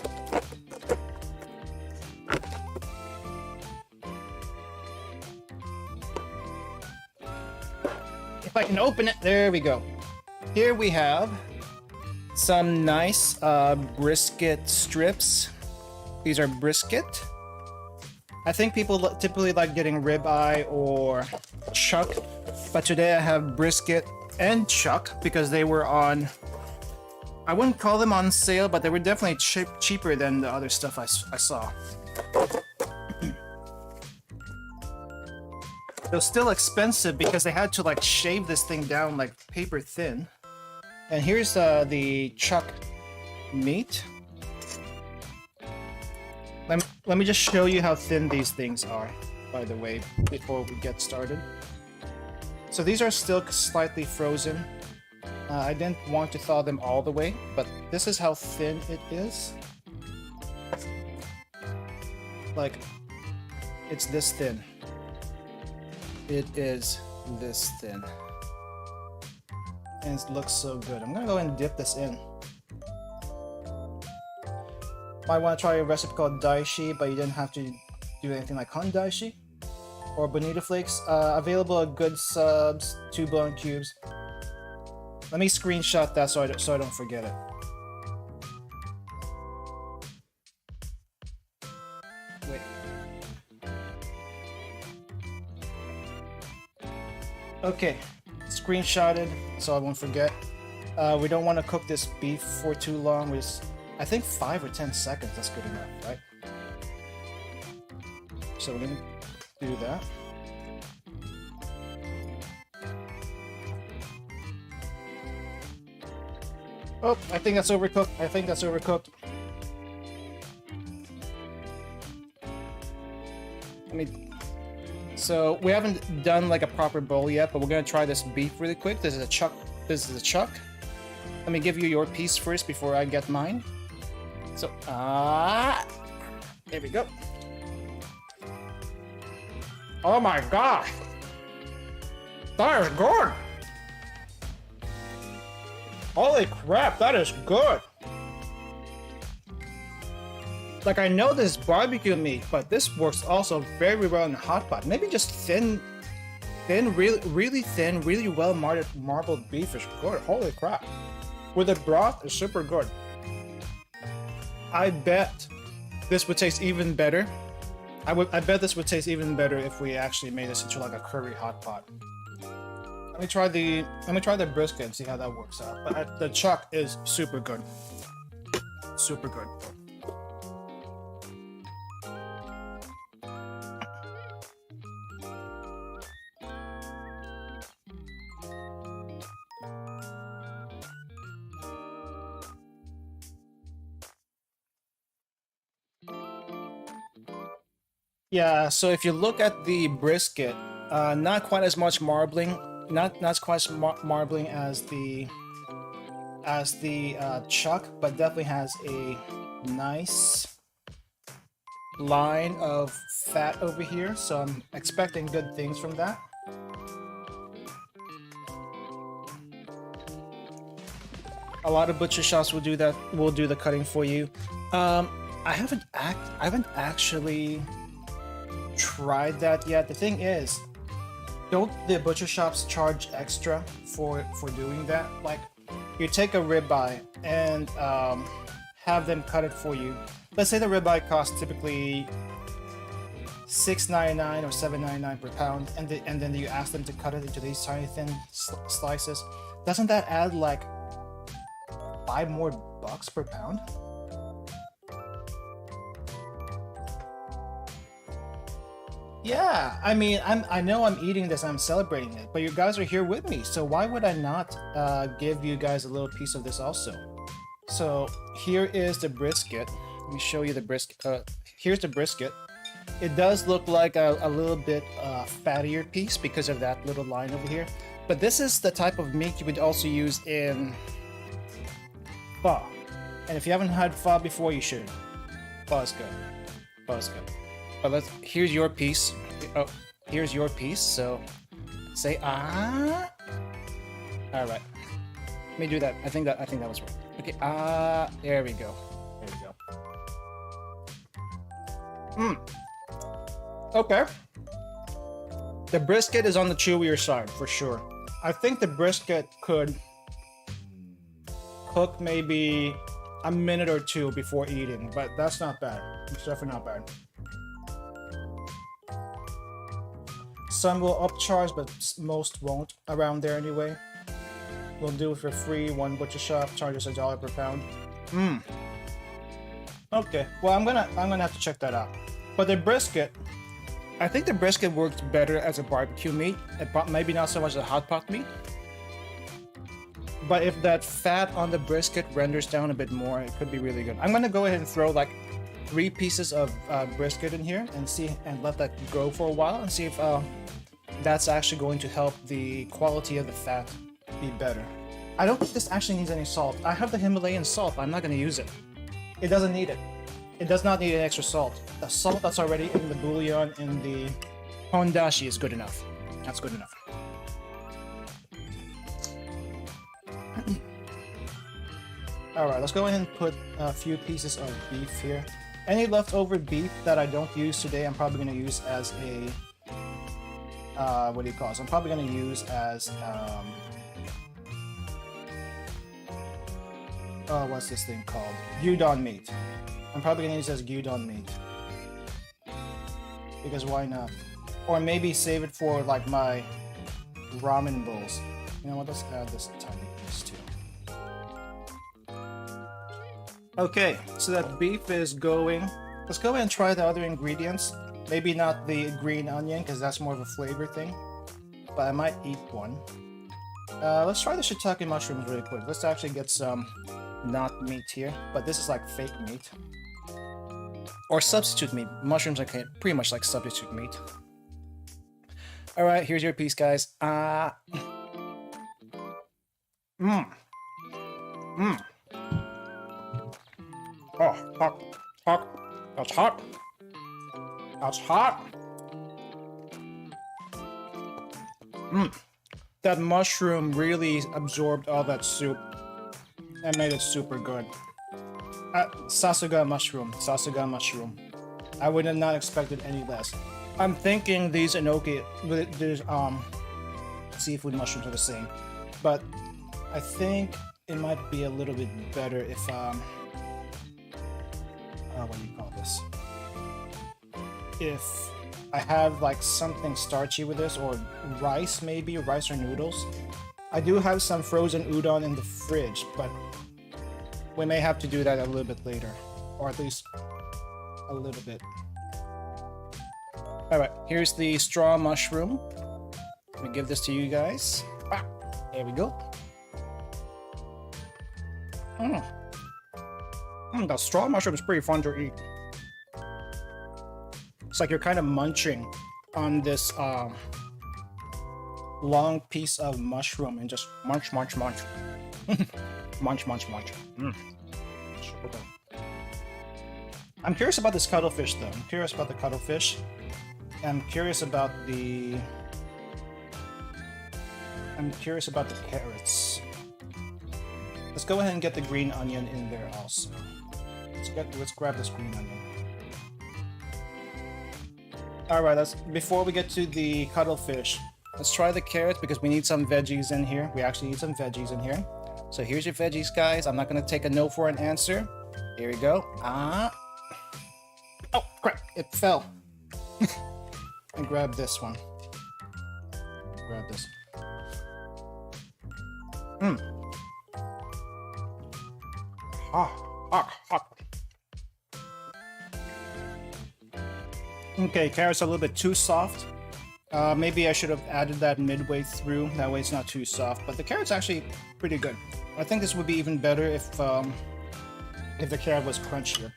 If I can open it, there we go. Here we have some nice brisket strips. These are brisket. I think people typically like getting ribeye or chuck, but today I have brisket and chuck because they were on, I wouldn't call them on sale, but they were definitely cheaper than the other stuff I saw. It was still expensive because they had to like shave this thing down like paper thin. And here's the chuck meat. Let me just show you how thin these things are, by the way, before we get started. So these are still slightly frozen. I didn't want to thaw them all the way, but this is how thin it is. like, it's this thin. It is this thin. And it looks so good. I'm gonna go and dip this in. Might want to try a recipe called daishi, but you didn't have to do anything like han daishi or bonita flakes. Available at Good Subs, 2 blown cubes. Let me screenshot that so I don't forget it. Wait. Okay, screenshotted so I won't forget. We don't want to cook this beef for too long. I think 5 or 10 seconds, that's good enough, right? So we're gonna do that. Oh, I think that's overcooked. I think that's overcooked. So we haven't done like a proper bowl yet, but we're gonna try this beef really quick. This is a chuck. This is a chuck. Let me give you your piece first before I get mine. So, there we go. Oh my gosh! That is good! Holy crap, that is good! Like, I know this is barbecue meat, but this works also very well in a hot pot. Maybe just thin, really thin, really well marbled beef is good. Holy crap. With the broth, it's super good. I bet this would taste even better. I bet this would taste even better if we actually made this into like a curry hot pot. Let me try the brisket and see how that works out. But the chuck is super good. Super good. Yeah, so if you look at the brisket, not quite as much marbling, not quite as marbling as the chuck, but definitely has a nice line of fat over here. So I'm expecting good things from that. A lot of butcher shops will do that. Will do the cutting for you. I haven't actually tried that yet. The thing is, don't the butcher shops charge extra for doing that? Like, you take a ribeye and have them cut it for you. Let's say the ribeye costs typically $6.99 or $7.99 per pound, and then you ask them to cut it into these tiny thin slices. Doesn't that add like $5 more per pound? Yeah, I mean, I know I'm eating this and I'm celebrating it, but you guys are here with me, so why would I not give you guys a little piece of this also? So here is the brisket. Let me show you the brisket. Here's the brisket. It does look like a little bit fattier piece because of that little line over here, but this is the type of meat you would also use in pho. And if you haven't had pho before, you should. Pho is good. Pho is good. But here's your piece. Oh, here's your piece. So say ah. All right. Let me do that. I think that was right. Okay. There we go. There we go. Okay. The brisket is on the chewier side for sure. I think the brisket could cook maybe a minute or two before eating, but that's not bad. It's definitely not bad. Some will upcharge, but most won't around there anyway. We'll do it for free. One butcher shop charges $1 per pound. Okay, well I'm gonna have to check that out. But the brisket, I think the brisket works better as a barbecue meat. Maybe not so much as a hot pot meat. But if that fat on the brisket renders down a bit more, it could be really good. I'm gonna go ahead and throw like 3 pieces of brisket in here and let that go for a while and see if that's actually going to help the quality of the fat be better. I don't think this actually needs any salt. I have the Himalayan salt, but I'm not going to use it. It doesn't need it. It does not need an extra salt. The salt that's already in the bouillon in the hondashi is good enough. That's good enough. Alright, let's go ahead and put a few pieces of beef here. Any leftover beef that I don't use today, I'm probably going to use as a... what do you call it? So I'm probably going to use as... what's this thing called? Gyudon meat. I'm probably going to use it as gyudon meat. Because why not? Or maybe save it for like my ramen bowls. You know what? Let's add this tiny piece too. Okay, so that beef is going. Let's go ahead and try the other ingredients. Maybe not the green onion, because that's more of a flavor thing. But I might eat one. Let's try the shiitake mushrooms really quick. Let's actually get some not meat here. But this is like fake meat. Or substitute meat. Mushrooms are pretty much like substitute meat. Alright, here's your piece, guys. Oh, hot, hot. That's hot. That's hot. That mushroom really absorbed all that soup and made it super good. Sasuga mushroom. Sasuga mushroom. I would have not expected any less. I'm thinking these enoki, these seafood mushrooms are the same, but I think it might be a little bit better if what do you call this? If I have like something starchy with this, or rice maybe, rice or noodles. I do have some frozen udon in the fridge, but we may have to do that a little bit later, or at least a little bit. Alright, here's the straw mushroom. Let me give this to you guys. There we go. The straw mushroom is pretty fun to eat. It's like you're kind of munching on this long piece of mushroom and just munch, munch, munch. Munch, munch, munch. Super good. I'm curious about this cuttlefish though. I'm curious about the cuttlefish. I'm curious about the carrots. Let's go ahead and get the green onion in there also. Let's grab this green onion. Alright, before we get to the cuttlefish, let's try the carrots because we need some veggies in here. We actually need some veggies in here. So here's your veggies, guys. I'm not gonna take a no for an answer. Here we go. Oh crap, it fell. And grab this one. Grab this. Hot. Okay, carrots are a little bit too soft. Maybe I should have added that midway through. That way it's not too soft. But the carrot's actually pretty good. I think this would be even better if the carrot was crunchier.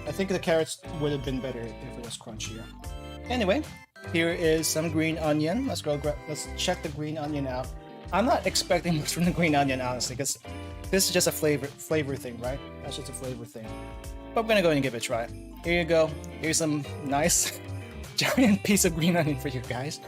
I think the carrots would have been better if it was crunchier. Anyway, here is some green onion. Let's check the green onion out. I'm not expecting much from the green onion, honestly, because this is just a flavor thing, right? That's just a flavor thing. But I'm gonna go ahead and give it a try. Here you go. Here's some nice giant piece of green onion for you guys.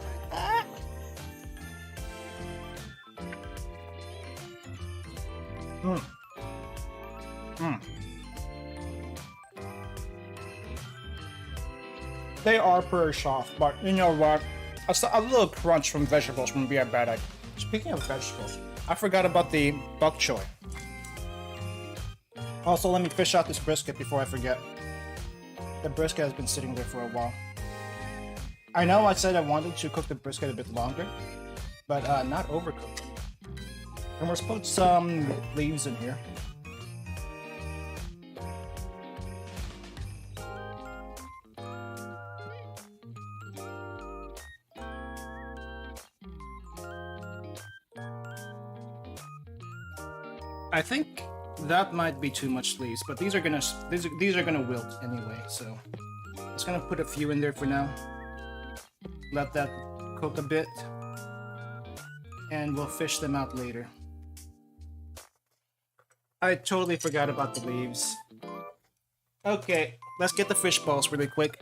They are pretty soft, but you know what? A little crunch from vegetables wouldn't be a bad idea. Speaking of vegetables, I forgot about the bok choy. Also, let me fish out this brisket before I forget. The brisket has been sitting there for a while. I know I said I wanted to cook the brisket a bit longer, but not overcooked. And let's put some leaves in here. I think that might be too much leaves, but these are gonna wilt anyway. So just gonna put a few in there for now. Let that cook a bit, and we'll fish them out later. I totally forgot about the leaves. Okay, let's get the fish balls really quick.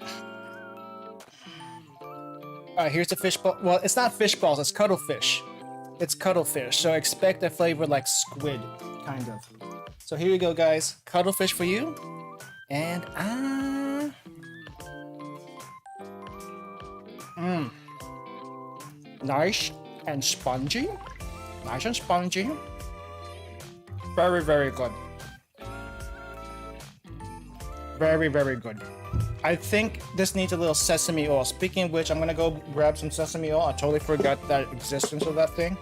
Alright, here's the fish ball. Well, it's not fish balls, it's cuttlefish. It's cuttlefish, so expect a flavor like squid, kind of. So here you go, guys. Cuttlefish for you. And nice and spongy. Nice and spongy. Very, very good. Very, very good. I think this needs a little sesame oil. Speaking of which, I'm gonna go grab some sesame oil. I totally forgot that existence of that thing.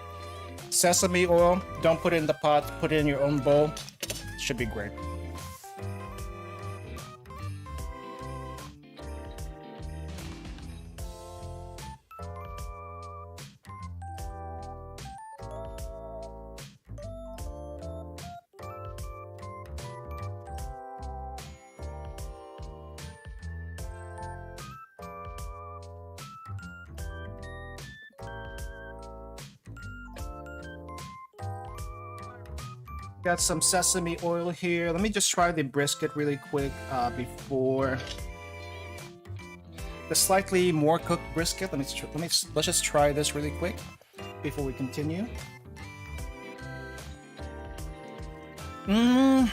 Sesame oil, don't put it in the pot, put it in your own bowl. Should be great. Got some sesame oil here. Let me just try the brisket really quick before the slightly more cooked brisket. Let's just try this really quick before we continue. I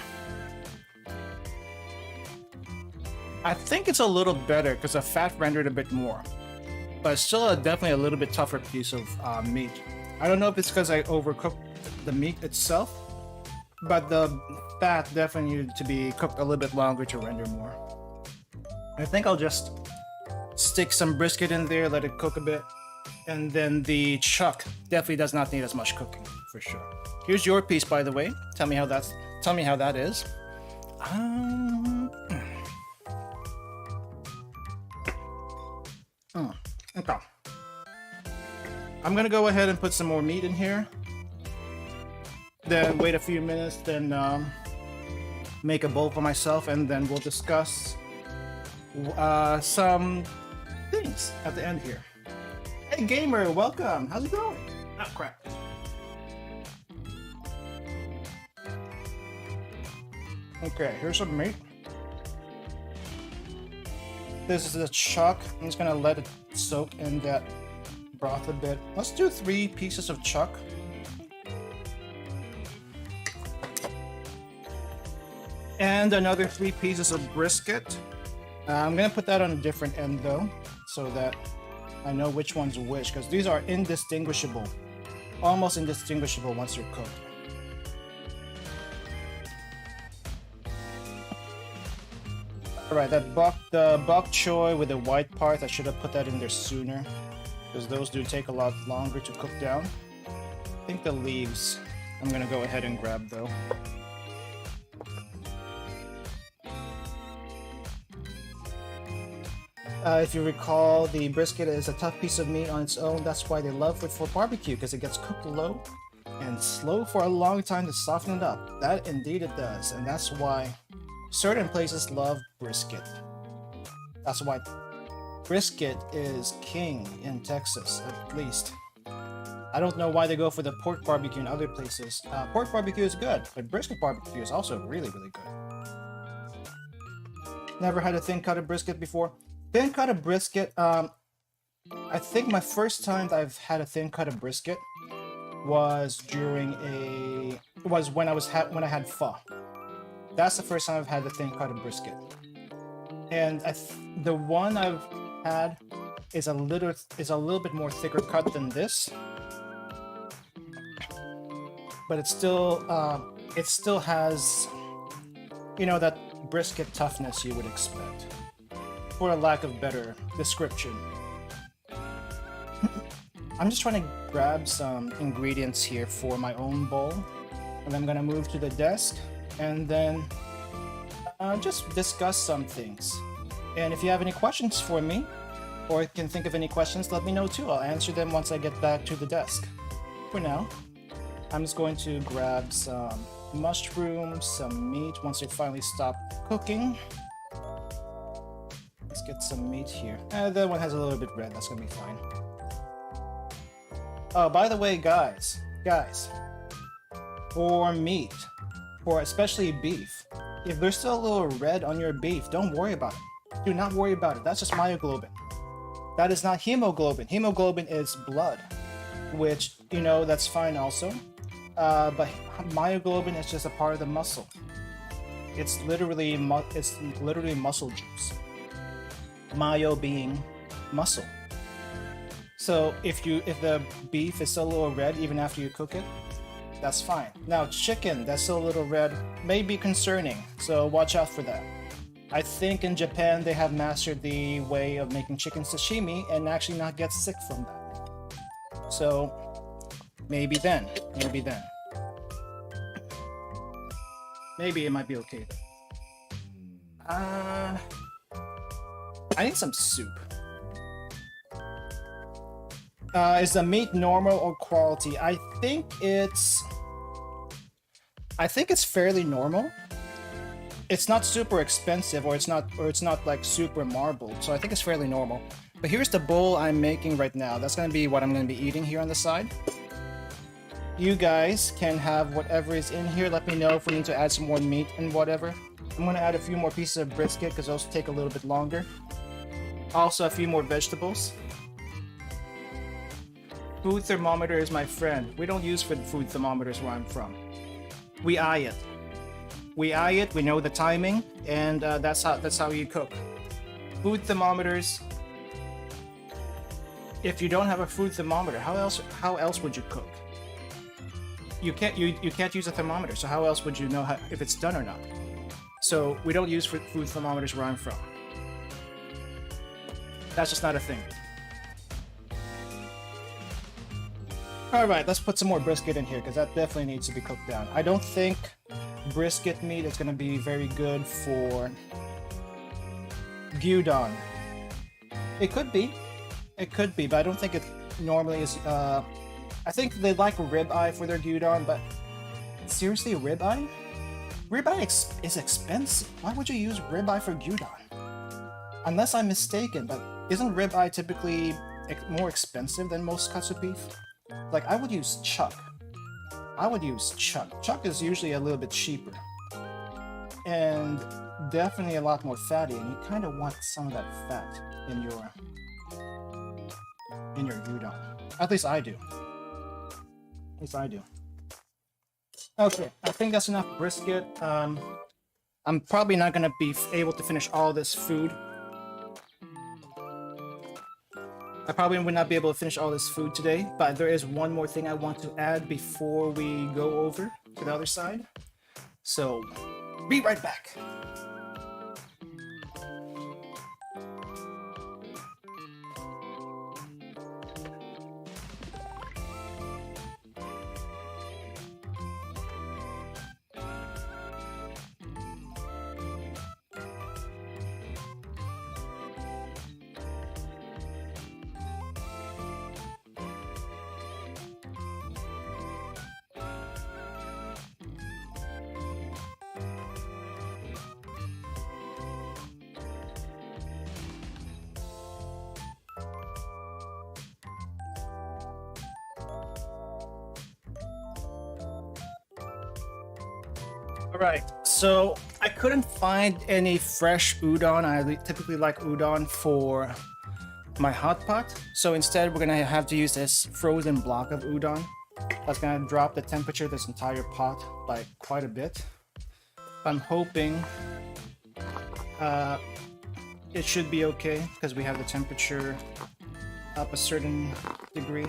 think it's a little better because the fat rendered a bit more, but it's still definitely a little bit tougher piece of meat. I don't know if it's because I overcooked the meat itself, but the fat definitely needed to be cooked a little bit longer to render more. I think I'll just stick some brisket in there, let it cook a bit, and then the chuck definitely does not need as much cooking for sure. Here's your piece, by the way. Tell me how that is. Okay. I'm gonna go ahead and put some more meat in here. Then wait a few minutes, then make a bowl for myself, and then we'll discuss some things at the end here. Hey gamer, welcome. How's it going? Oh crap. Okay, here's some meat. This is the chuck. I'm just gonna let it soak in that broth a bit. Let's do 3 pieces of chuck. And another 3 pieces of brisket. I'm gonna put that on a different end though, so that I know which one's which, because these are indistinguishable. Almost indistinguishable once they're cooked. Alright, the bok choy with the white part, I should have put that in there sooner, because those do take a lot longer to cook down. I think the leaves I'm gonna go ahead and grab though. If you recall, the brisket is a tough piece of meat on its own. That's why they love it for barbecue, because it gets cooked low and slow for a long time to soften it up. That indeed it does, and that's why certain places love brisket. That's why brisket is king in Texas, at least. I don't know why they go for the pork barbecue in other places. Pork barbecue is good, but brisket barbecue is also really, really good. Never had a thin cut of brisket before. Thin cut of brisket, I think my first time I've had a thin cut of brisket was when I had pho. That's the first time I've had a thin cut of brisket. And the one I've had is a little bit more thicker cut than this. But it still has, you know, that brisket toughness you would expect, for a lack of better description. I'm just trying to grab some ingredients here for my own bowl, and I'm gonna move to the desk and then just discuss some things. And if you have any questions for me, or can think of any questions, let me know too. I'll answer them once I get back to the desk. For now, I'm just going to grab some mushrooms, some meat once it finally stopped cooking. Let's get some meat here. That one has a little bit red, that's gonna be fine. Oh, by the way, guys, for for especially beef. If there's still a little red on your beef, don't worry about it. Do not worry about it. That's just myoglobin. That is not hemoglobin. Hemoglobin is blood, which, you know, that's fine also. But myoglobin is just a part of the muscle. It's literally muscle juice. Myo being muscle. So if the beef is still a little red even after you cook it, that's fine. Now chicken that's still a little red may be concerning, so watch out for that. I think in Japan they have mastered the way of making chicken sashimi and actually not get sick from that. So maybe then. Maybe it might be okay though. I need some soup. Is the meat normal or quality? I think it's fairly normal. It's not super expensive, or it's not like super marbled, so I think it's fairly normal. But here's the bowl I'm making right now. That's gonna be what I'm gonna be eating here on the side. You guys can have whatever is in here. Let me know if we need to add some more meat and whatever. I'm gonna add a few more pieces of brisket because those take a little bit longer. Also a few more vegetables. Food thermometer is my friend. We don't use food thermometers where I'm from. We eye it. We know the timing, and that's how you cook. Food thermometers. If you don't have a food thermometer, how else would you cook? You can't use a thermometer, so how else would you know if it's done or not? So we don't use food thermometers where I'm from. That's just not a thing. Alright, let's put some more brisket in here, because that definitely needs to be cooked down. I don't think brisket meat is going to be very good for gyudon. It could be, but I don't think it normally is. I think they like ribeye for their gyudon, but seriously, ribeye? Ribeye is expensive. Why would you use ribeye for gyudon? Unless I'm mistaken, but isn't ribeye typically more expensive than most cuts of beef? Like, I would use chuck. Chuck is usually a little bit cheaper. And definitely a lot more fatty, and you kind of want some of that fat in your gyudon. At least I do. Okay, I think that's enough brisket. I'm probably not gonna be able to finish all this food. I probably would not be able to finish all this food today, but there is one more thing I want to add before we go over to the other side. So, be right back. Alright, so I couldn't find any fresh udon. I typically like udon for my hot pot. So instead we're gonna have to use this frozen block of udon. That's gonna drop the temperature of this entire pot by quite a bit. I'm hoping it should be okay because we have the temperature up a certain degree.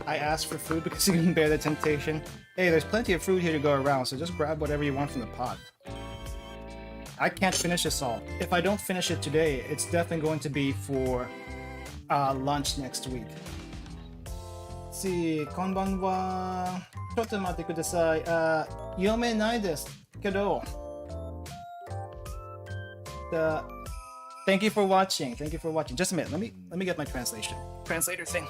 I asked for food because you can bear the temptation. Hey, there's plenty of food here to go around, so just grab whatever you want from the pot. I can't finish this all. If I don't finish it today, it's definitely going to be for lunch next week. Let's see, konbanwa. ちょっと待ってください。読めないですけど。Thank you for watching. Thank you for watching. Just a minute. Let me get my translator thing.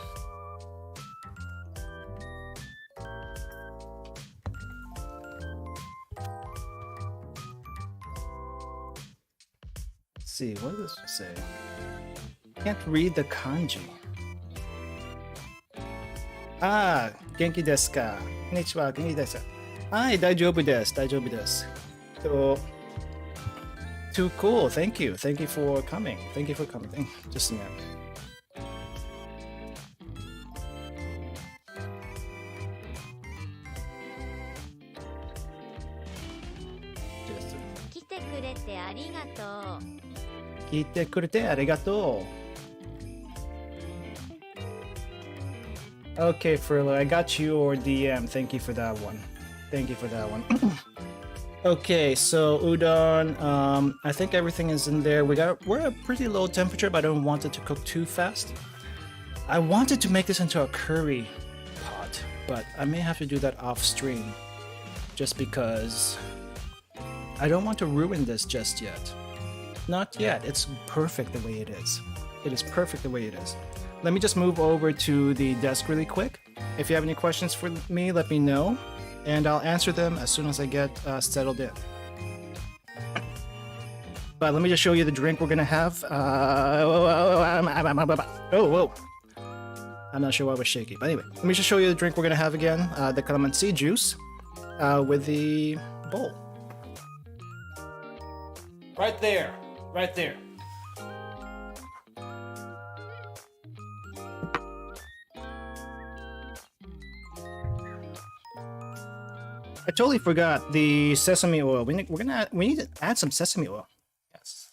See, what does this say? Can't read the kanji. Ah, genki desu ka? Konnichiwa, genki desu. Hi, daijoubu desu, daijoubu desu. So, too cool. Thank you. Thank you for coming. Thank you for coming. Just a minute. Just 来てくれてありがとう。聞いてくれてありがとう. Okay, Furlough, I got your DM. Thank you for that one. Thank you for that one. Okay, so udon, I think everything is in there. We're at pretty low temperature, but I don't want it to cook too fast. I wanted to make this into a curry pot, but I may have to do that off stream, just because I don't want to ruin this just yet. Not yet. It's perfect the way it is. It is perfect the way it is. Let me just move over to the desk really quick. If you have any questions for me, let me know, and I'll answer them as soon as I get settled in. But let me just show you the drink we're gonna have. Whoa. I'm not sure why I was shaky. But anyway, let me just show you the drink we're gonna have again. The calamansi juice with the bowl. Right there. Right there. I totally forgot the sesame oil. We need to add some sesame oil. Yes.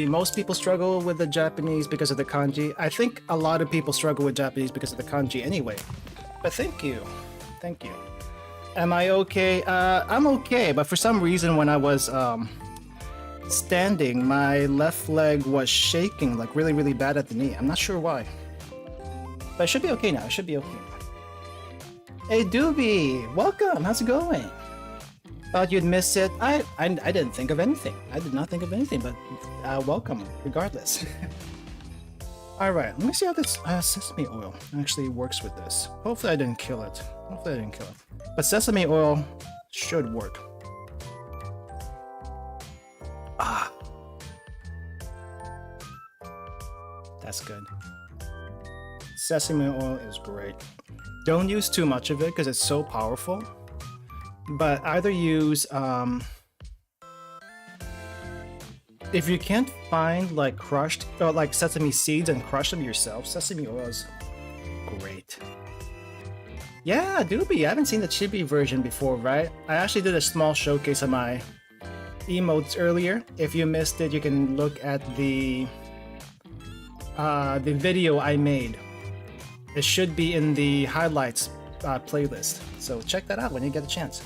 Most people struggle with the Japanese because of the kanji. I think a lot of people struggle with Japanese because of the kanji anyway. But thank you. Thank you. Am I okay? I'm okay, but for some reason when I was standing, my left leg was shaking like really, really bad at the knee. I'm not sure why. But I should be okay now. I should be okay now. Hey Doobie! Welcome! How's it going? Thought you'd miss it. I didn't think of anything. I did not think of anything, but welcome, regardless. Alright, let me see how this sesame oil actually works with this. Hopefully I didn't kill it. But sesame oil should work. Ah! That's good. Sesame oil is great. Don't use too much of it because it's so powerful. But either use, if you can't find like crushed, or like sesame seeds and crush them yourself, sesame oil is great. Yeah, Doobie, I haven't seen the chibi version before, right? I actually did a small showcase of my emotes earlier. If you missed it, you can look at the video I made. It should be in the highlights playlist, so check that out when you get a chance.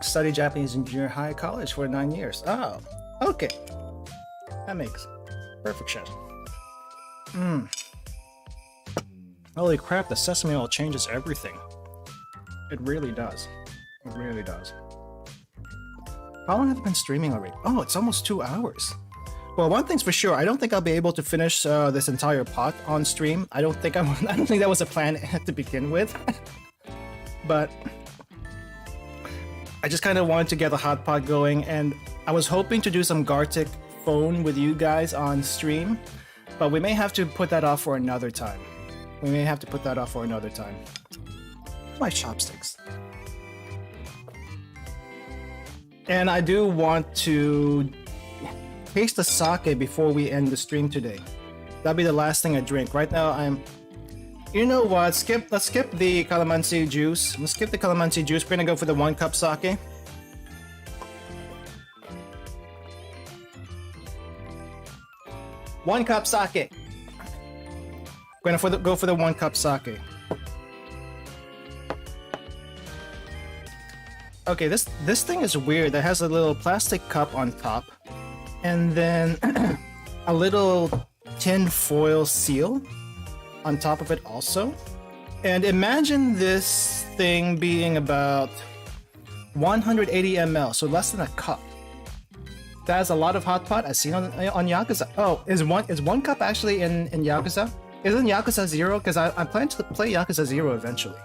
Studied Japanese in junior high college for 9 years. Oh, okay. That makes perfect sense. Holy crap, the sesame oil changes everything. It really does. It really does. How long have I been streaming already? Oh, it's almost 2 hours. Well, one thing's for sure, I don't think I'll be able to finish this entire pot on stream. I don't think that was a plan to begin with. But I just kind of wanted to get the hot pot going, and I was hoping to do some Gartic phone with you guys on stream, but we may have to put that off for another time. My chopsticks. And I do want to taste the sake before we end the stream today. That'll be the last thing I drink. Right now you know what? Let's skip the calamansi juice. We're gonna go for the 1 cup sake. One cup sake. We're gonna go for the 1 cup sake. Okay, this thing is weird. It has a little plastic cup on top, and then a little tin foil seal on top of it also. And imagine this thing being about 180 ml, so less than a cup. That has a lot of hot pot. I've seen on Yakuza. Oh, is one cup actually in Yakuza? Isn't Yakuza 0? Because I plan to play Yakuza 0 eventually.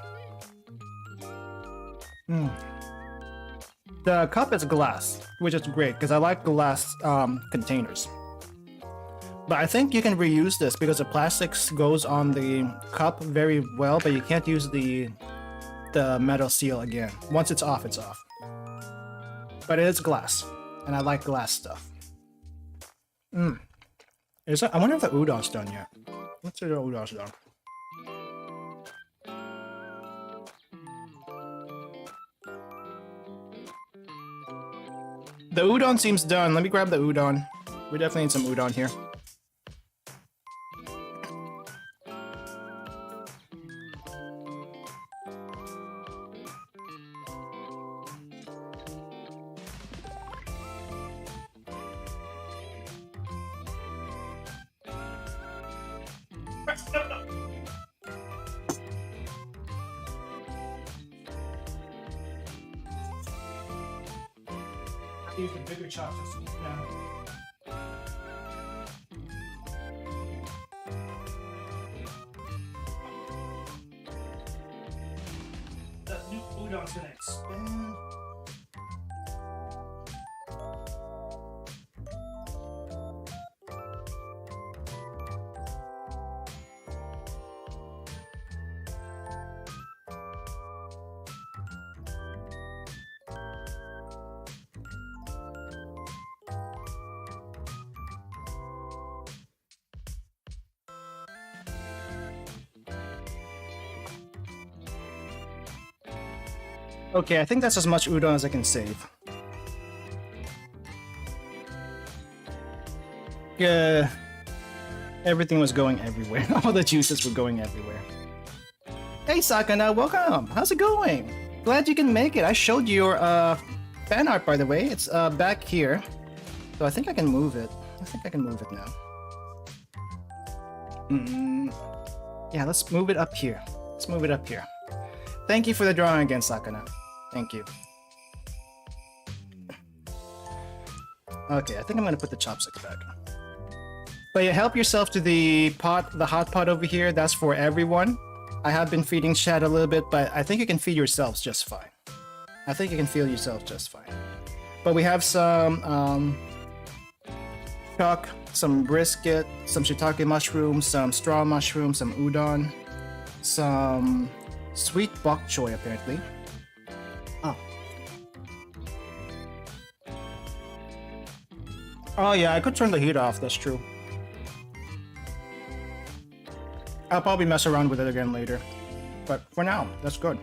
The cup is glass, which is great because I like glass containers. But I think you can reuse this because the plastics goes on the cup very well, but you can't use the metal seal again. Once it's off, it's off. But it is glass, and I like glass stuff. I wonder if the udon's done yet. Let's see if the udon's done. The udon seems done. Let me grab the udon. We definitely need some udon here. Use the bigger chopsticks now. The new udon's gonna expand. Okay, I think that's as much udon as I can save. Everything was going everywhere. All the juices were going everywhere. Hey Sakana, welcome! How's it going? Glad you can make it. I showed you your fan art, by the way. It's back here. So I think I can move it. I think I can move it now. Yeah, let's move it up here. Let's move it up here. Thank you for the drawing again, Sakana. Thank you. Okay, I think I'm gonna put the chopsticks back. But yeah, help yourself to the pot, the hot pot over here. That's for everyone. I have been feeding Chad a little bit, but I think you can feed yourselves just fine. I think you can feed yourself just fine. But we have some chuck, some brisket, some shiitake mushrooms, some straw mushrooms, some udon, some sweet bok choy apparently. Oh yeah, I could turn the heat off, that's true. I'll probably mess around with it again later. But for now, that's good.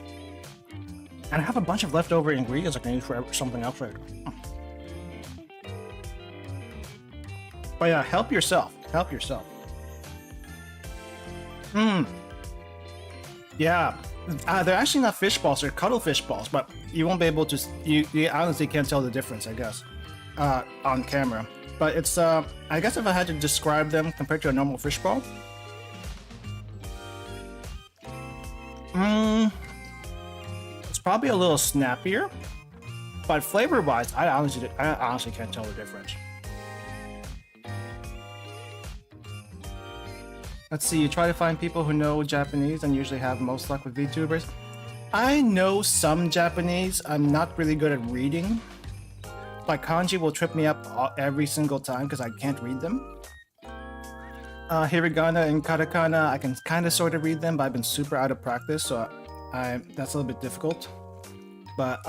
And I have a bunch of leftover ingredients I can use for something else later. But yeah, help yourself. Help yourself. Yeah. They're actually not fish balls, they're cuttlefish balls, but you won't be able to... You honestly can't tell the difference, I guess. On camera. But it's, I guess if I had to describe them compared to a normal fish ball... it's probably a little snappier, but flavor-wise, I honestly can't tell the difference. Let's see, you try to find people who know Japanese and usually have most luck with VTubers. I know some Japanese, I'm not really good at reading. Like kanji will trip me up every single time because I can't read them. Hiragana and katakana, I can kind of sort of read them, but I've been super out of practice, so that's a little bit difficult. But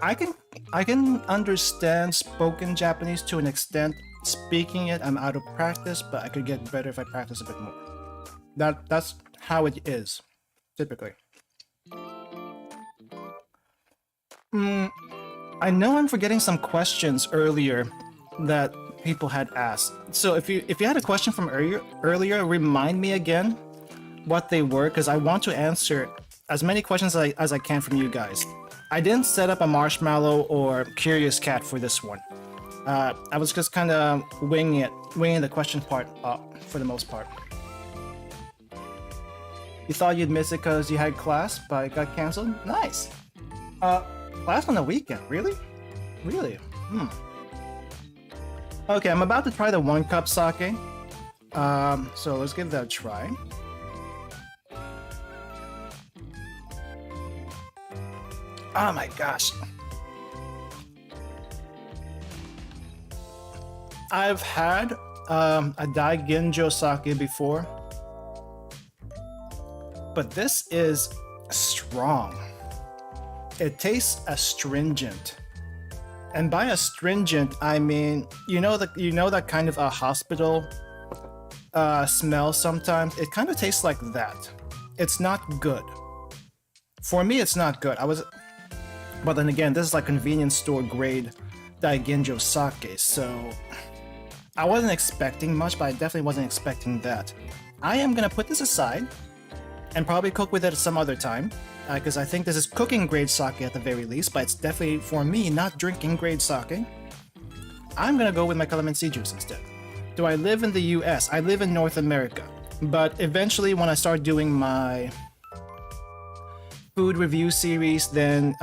I can understand spoken Japanese to an extent. Speaking it, I'm out of practice, but I could get better if I practice a bit more. That's how it is, typically. I know I'm forgetting some questions earlier that people had asked. So if you had a question from earlier, remind me again what they were, because I want to answer as many questions as I can from you guys. I didn't set up a marshmallow or curious cat for this one. I was just kind of winging the question part for the most part. You thought you'd miss it because you had class, but it got canceled? Nice! Class on the weekend, really? Really? Okay, I'm about to try the 1-cup sake. So let's give that a try. Oh my gosh. I've had a Daiginjo sake before, but this is strong. It tastes astringent. And by astringent, I mean, you know that kind of a hospital smell sometimes? It kind of tastes like that. It's not good. For me, it's not good. But then again, this is like convenience store grade Daiginjo sake, so I wasn't expecting much, but I definitely wasn't expecting that. I am gonna put this aside and probably cook with it some other time, because I think this is cooking grade sake at the very least, but it's definitely, for me, not drinking grade sake. I'm gonna go with my calamansi juice instead. Do I live in the US? I live in North America, but eventually when I start doing my food review series, then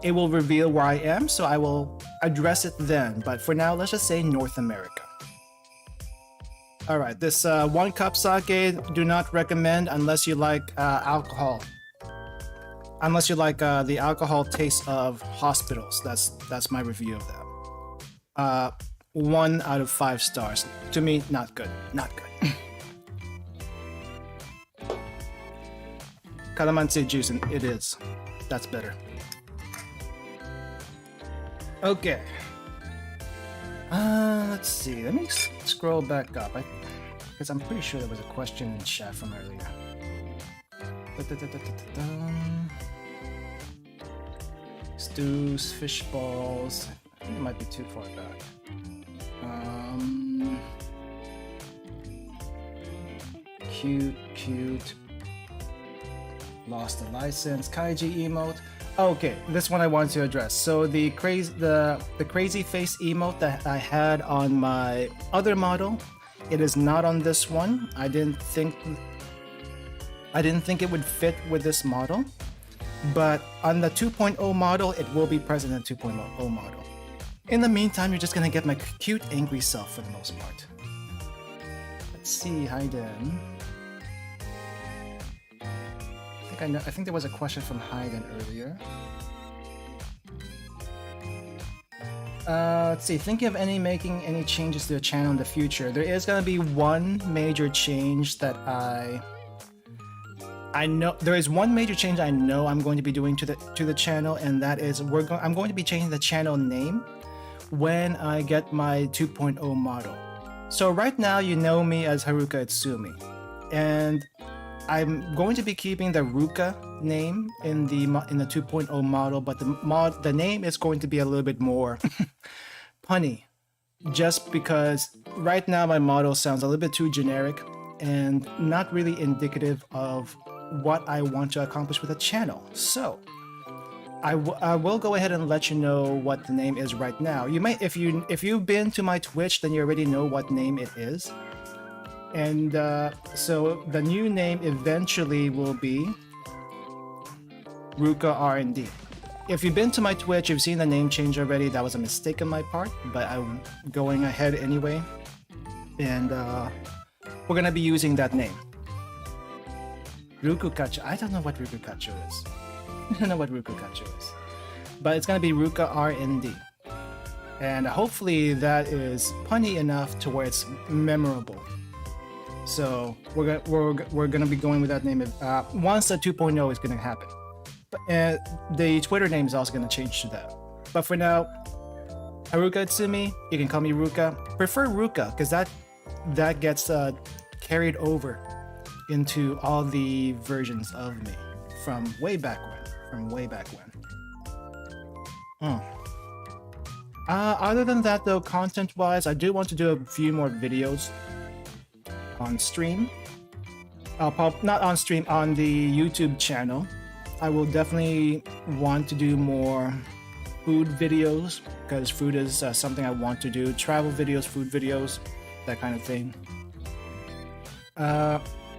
it will reveal where I am, so I will address it then. But for now, let's just say North America. Alright, this 1-cup sake, do not recommend unless you like alcohol. Unless you like the alcohol taste of hospitals. That's my review of that. 1 out of 5 stars. To me, not good. Not good. Calamansi juice, and it is. That's better. Okay. Let's see. Let me scroll back up. Because I'm pretty sure there was a question in chat from earlier. Stews, fish balls. I think it might be too far back. Cute. Lost the license. Kaiji emote. Okay, this one I want to address. So the crazy face emote that I had on my other model, it is not on this one. I didn't think it would fit with this model, but on the 2.0 model, it will be present in 2.0 model. In the meantime, you're just gonna get my cute angry self for the most part. Let's see, Hayden. I think there was a question from Hayden earlier. Let's see, thinking of making any changes to the channel in the future. There is going to be one major change that I know. There is one major change I know I'm going to be doing to the channel, and that is I'm going to be changing the channel name when I get my 2.0 model. So right now you know me as Haruka Itsumi, and I'm going to be keeping the Ruka name in the 2.0 model, but the name is going to be a little bit more punny, just because right now my model sounds a little bit too generic and not really indicative of what I want to accomplish with the channel. So I will go ahead and let you know what the name is right now. You might, if you've been to my Twitch, then you already know what name it is. And so the new name eventually will be Ruka R&D. If you've been to my Twitch, you've seen the name change already. That was a mistake on my part, but I'm going ahead anyway. And we're gonna be using that name. Rukukacho. I don't know what Rukukacho is. I don't know what Rukukacho is. But it's gonna be Ruka R&D. And hopefully that is punny enough to where it's memorable. So we're gonna be going with that name once the 2.0 is gonna happen. But the Twitter name is also gonna change to that. But for now, Haruka Itsumi, you can call me Ruka. Prefer Ruka because that gets carried over into all the versions of me from way back when. Other than that though, content-wise, I do want to do a few more videos on stream. Not on stream, on the YouTube channel. I will definitely want to do more food videos because food is something I want to do. Travel videos, food videos, that kind of thing.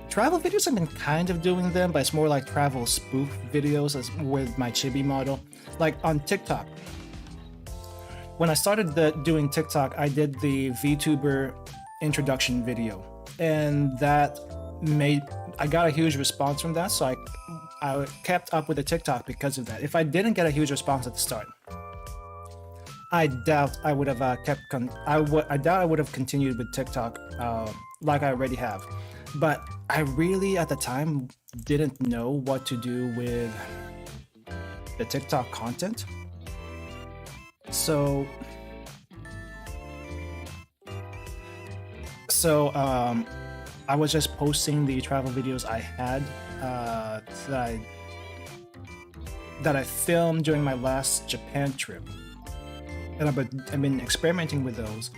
Travel videos, I've been kind of doing them, but it's more like travel spoof videos with my chibi model. Like on TikTok. when I started doing TikTok, I did the VTuber introduction video, and that I got a huge response from that, so I kept up with the TikTok because of that. If I didn't get a huge response at the start, I doubt I would have I doubt I would have continued with TikTok like I already have. But I really at the time didn't know what to do with the TikTok content. So I was just posting the travel videos I had that I filmed during my last Japan trip, and I've been experimenting with those.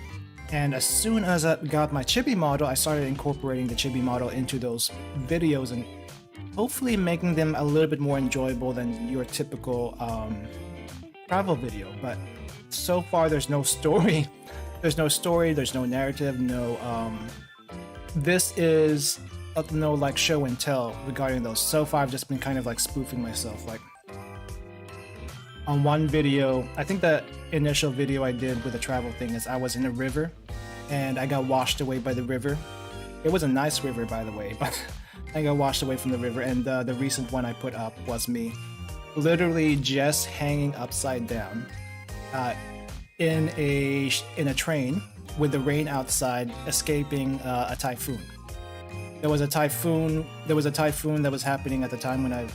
And as soon as I got my chibi model, I started incorporating the chibi model into those videos and hopefully making them a little bit more enjoyable than your typical travel video. But so far, there's no story. There's no story. There's no narrative. This is no like show and tell regarding those. So far, I've just been kind of like spoofing myself. Like on one video, I think the initial video I did with the travel thing is I was in a river and I got washed away by the river. It was a nice river, by the way, but I got washed away from the river. And the recent one I put up was me literally just hanging upside down in a train with the rain outside, escaping a typhoon. There was a typhoon that was happening at the time when I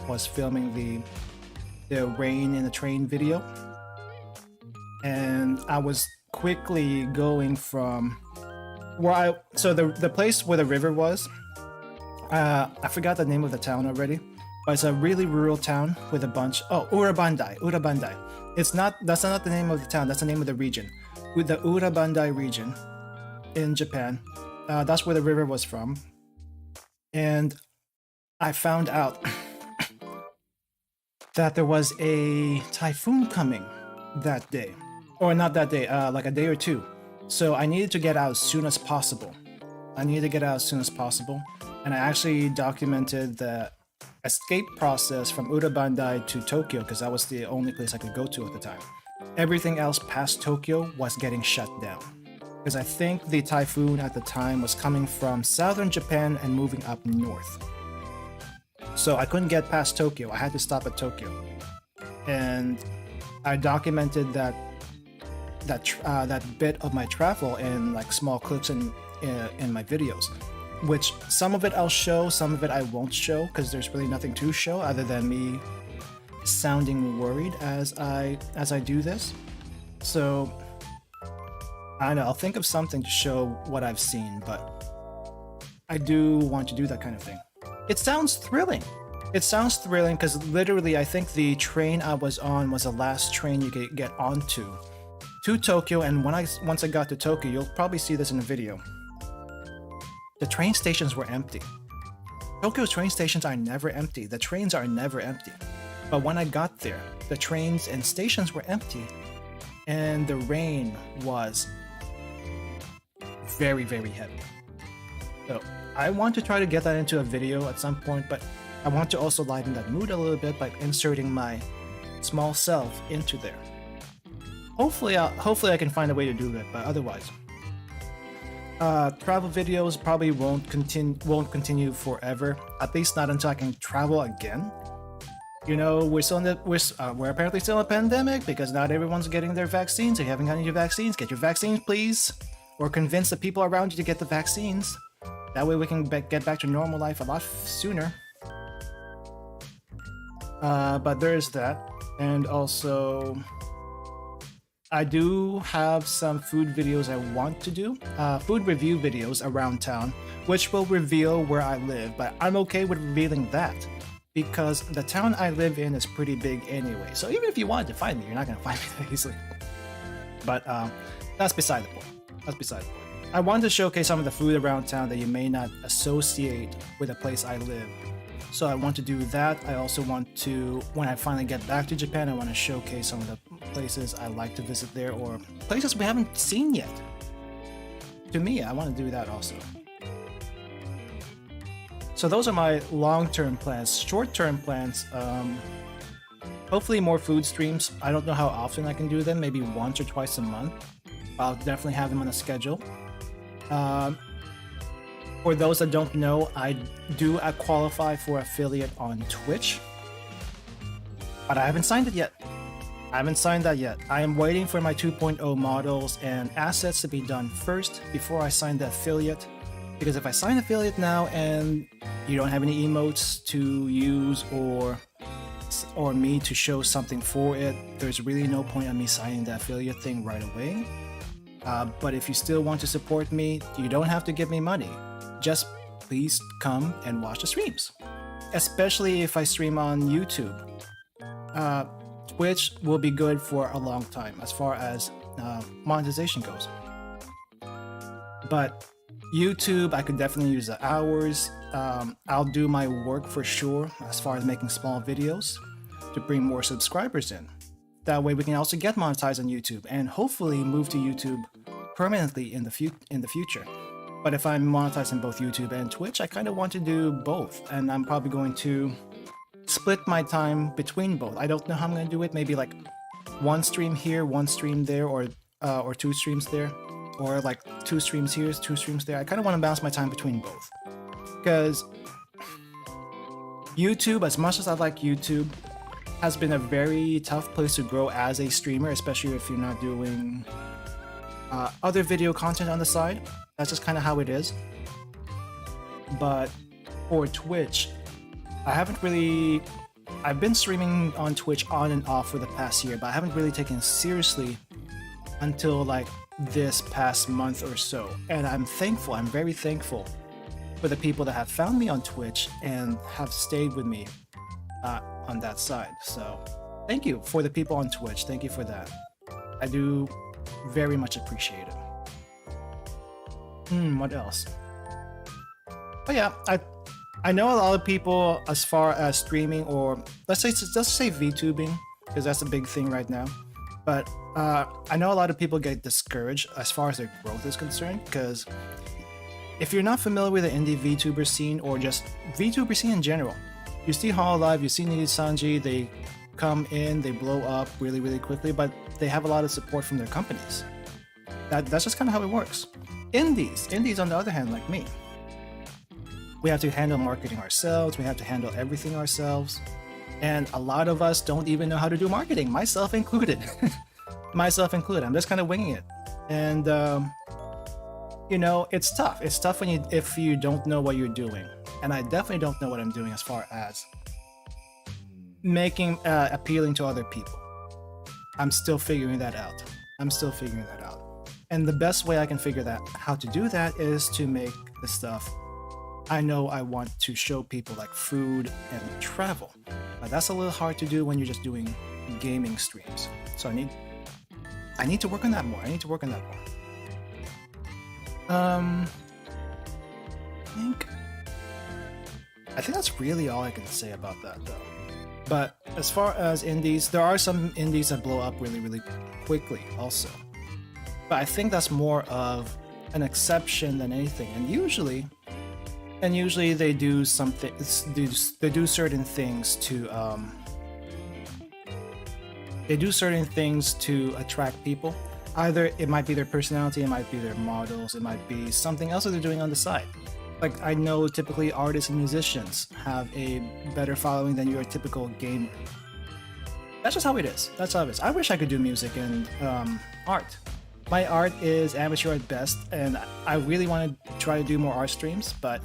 was filming the rain in the train video, and I was quickly going from the place where the river was. I forgot the name of the town already, but it's a really rural town with a bunch. Oh, Urabandai. That's not the name of the town. That's the name of the region. With the Urabandai region in Japan, that's where the river was from, and I found out that there was a typhoon coming that day, or not that day, like a day or two. So I needed to get out as soon as possible. And I actually documented the escape process from Urabandai to Tokyo, because that was the only place I could go to at the time. Everything else past Tokyo was getting shut down, because I think the typhoon at the time was coming from southern Japan and moving up north. So I couldn't get past Tokyo. I had to stop at Tokyo, and I documented that bit of my travel in like small clips in my videos, which some of it I'll show, some of it I won't show, because there's really nothing to show other than me sounding worried as I do this. So I don't know, I'll think of something to show what I've seen, but I do want to do that kind of thing. It sounds thrilling because literally I think the train I was on was the last train you could get onto to Tokyo, and once I got to Tokyo, you'll probably see this in the video, the train stations were empty. Tokyo's train stations are never empty. The trains are never empty. But when I got there, the trains and stations were empty, and the rain was very, very heavy. So I want to try to get that into a video at some point, but I want to also lighten that mood a little bit by inserting my small self into there. Hopefully I can find a way to do that, but otherwise, travel videos probably won't continue forever. At least not until I can travel again. You know, we're apparently still in a pandemic because not everyone's getting their vaccines. If you haven't gotten your vaccines, get your vaccines, please, or convince the people around you to get the vaccines. That way we can get back to normal life a lot sooner. But there is that, and also I do have some food videos I want to do, food review videos around town, which will reveal where I live, but I'm okay with revealing that because the town I live in is pretty big anyway. So even if you wanted to find me, you're not going to find me that easily. But that's beside the point. I wanted to showcase some of the food around town that you may not associate with the place I live. So I want to do that. I also want to, when I finally get back to Japan, I want to showcase some of the places I like to visit there, or places we haven't seen yet. To me, I want to do that also. So those are my long-term plans. Short-term plans, Hopefully more food streams. I don't know how often I can do them, maybe once or twice a month. I'll definitely have them on a schedule. For those that don't know, I do qualify for affiliate on Twitch, but I haven't signed it yet. I haven't signed that yet. I am waiting for my 2.0 models and assets to be done first before I sign the affiliate. Because if I sign affiliate now and you don't have any emotes to use or me to show something for it, there's really no point in me signing the affiliate thing right away. But if you still want to support me, you don't have to give me money. Just please come and watch the streams. Especially if I stream on YouTube. Twitch will be good for a long time as far as monetization goes. But YouTube, I could definitely use the hours. I'll do my work for sure as far as making small videos to bring more subscribers in. That way we can also get monetized on YouTube and hopefully move to YouTube permanently in the future. But if I'm monetizing both YouTube and Twitch, I kind of want to do both, and I'm probably going to split my time between both. I don't know how I'm going to do it. Maybe like one stream here, one stream there, or 2 streams there, or like 2 streams here, 2 streams there. I kind of want to balance my time between both, because YouTube, as much as I like YouTube, has been a very tough place to grow as a streamer, especially if you're not doing other video content on the side. That's just kind of how it is. But for Twitch, I've been streaming on Twitch on and off for the past year, but I haven't really taken it seriously until like this past month or so. And I'm very thankful for the people that have found me on Twitch and have stayed with me on that side. So thank you for the people on Twitch. Thank you for that. I do very much appreciate it. What else? But yeah, I know a lot of people as far as streaming, or let's say VTubing, because that's a big thing right now. But I know a lot of people get discouraged as far as their growth is concerned, because if you're not familiar with the indie VTuber scene or just VTuber scene in general, you see Hololive, you see Nidhi Sanji, they come in, they blow up really, really quickly, but they have a lot of support from their companies. That's just kind of how it works. Indies on the other hand, like me, we have to handle marketing ourselves, we have to handle everything ourselves, and a lot of us don't even know how to do marketing, myself included. I'm just kind of winging it, and you know, it's tough. It's tough if you don't know what you're doing, and I definitely don't know what I'm doing as far as making appealing to other people. I'm still figuring that out. And the best way I can figure that how to do that is to make the stuff I know I want to show people, like food and travel. But that's a little hard to do when you're just doing gaming streams. So I need to work on that more. I think that's really all I can say about that, though. But as far as indies, there are some indies that blow up really, really quickly also. But I think that's more of an exception than anything. And usually they do something. They do certain things to attract people. Either it might be their personality, it might be their models, it might be something else that they're doing on the side. Like, I know typically artists and musicians have a better following than your typical gamer. That's just how it is. I wish I could do music and art. My art is amateur at best, and I really want to try to do more art streams, but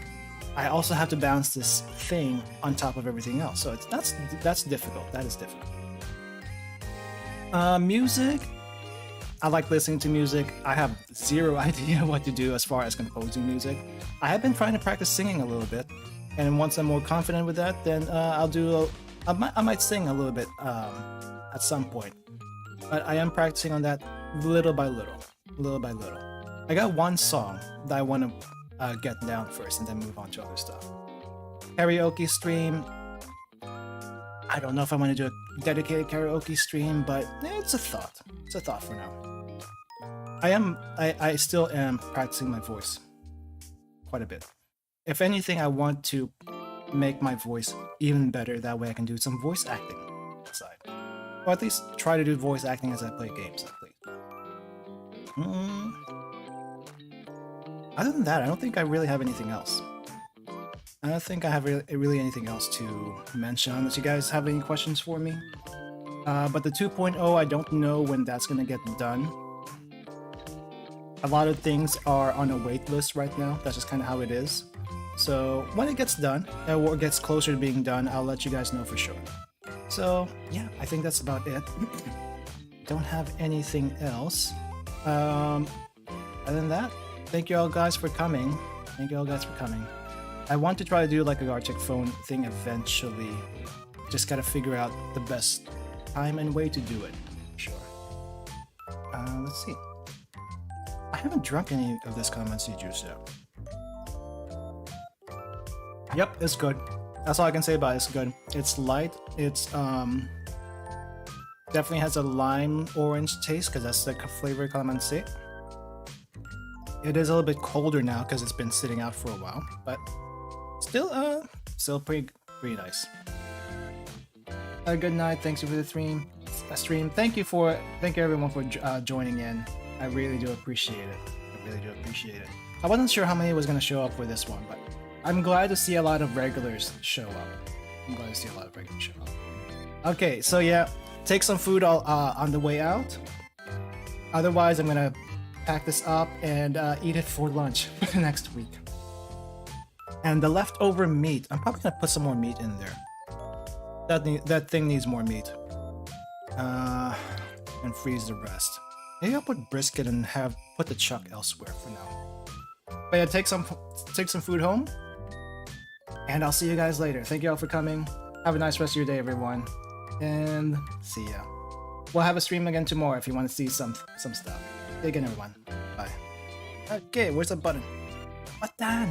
I also have to balance this thing on top of everything else. So that's difficult. That is difficult. Music. I like listening to music. I have zero idea what to do as far as composing music. I have been trying to practice singing a little bit, and once I'm more confident with that, then I might sing a little bit at some point. But I am practicing on that little by little. I got one song that I want to get down first, and then move on to other stuff. Karaoke stream. I don't know if I want to do a dedicated karaoke stream, but it's a thought. It's a thought for now. I still am practicing my voice quite a bit. If anything, I want to make my voice even better. That way I can do some voice acting outside. Or at least try to do voice acting as I play games, at least. Other than that, I don't think I really have anything else. I don't think I have really anything else to mention unless you guys have any questions for me. But the 2.0, I don't know when that's gonna get done. A lot of things are on a wait list right now. That's just kind of how it is. So when it gets done, or gets closer to being done, I'll let you guys know for sure. So yeah, I think that's about it. Don't have anything else. Other than that, thank you all guys for coming. Thank you all guys for coming. I want to try to do like a Arctic phone thing eventually. Just gotta figure out the best time and way to do it. Sure. Let's see. I haven't drunk any of this calamansi juice yet. Yep, it's good. That's all I can say about it. It's good. It's light. It's definitely has a lime orange taste because that's the flavor of calamansi. It is a little bit colder now because it's been sitting out for a while, but still pretty nice. Good night. Thanks you for the stream. Thank you everyone for joining in. I really do appreciate it. I wasn't sure how many was gonna show up for this one, but I'm glad to see a lot of regulars show up. Okay, so yeah, take some food on the way out. Otherwise, I'm gonna pack this up and eat it for lunch next week. And the leftover meat, I'm probably gonna put some more meat in there. That thing needs more meat. And freeze the rest. Maybe I'll put brisket and put the chuck elsewhere for now. But yeah, take some food home. And I'll see you guys later. Thank you all for coming. Have a nice rest of your day, everyone. And see ya. We'll have a stream again tomorrow if you want to see some stuff. See you again, everyone. Bye. Okay, where's the button? Button!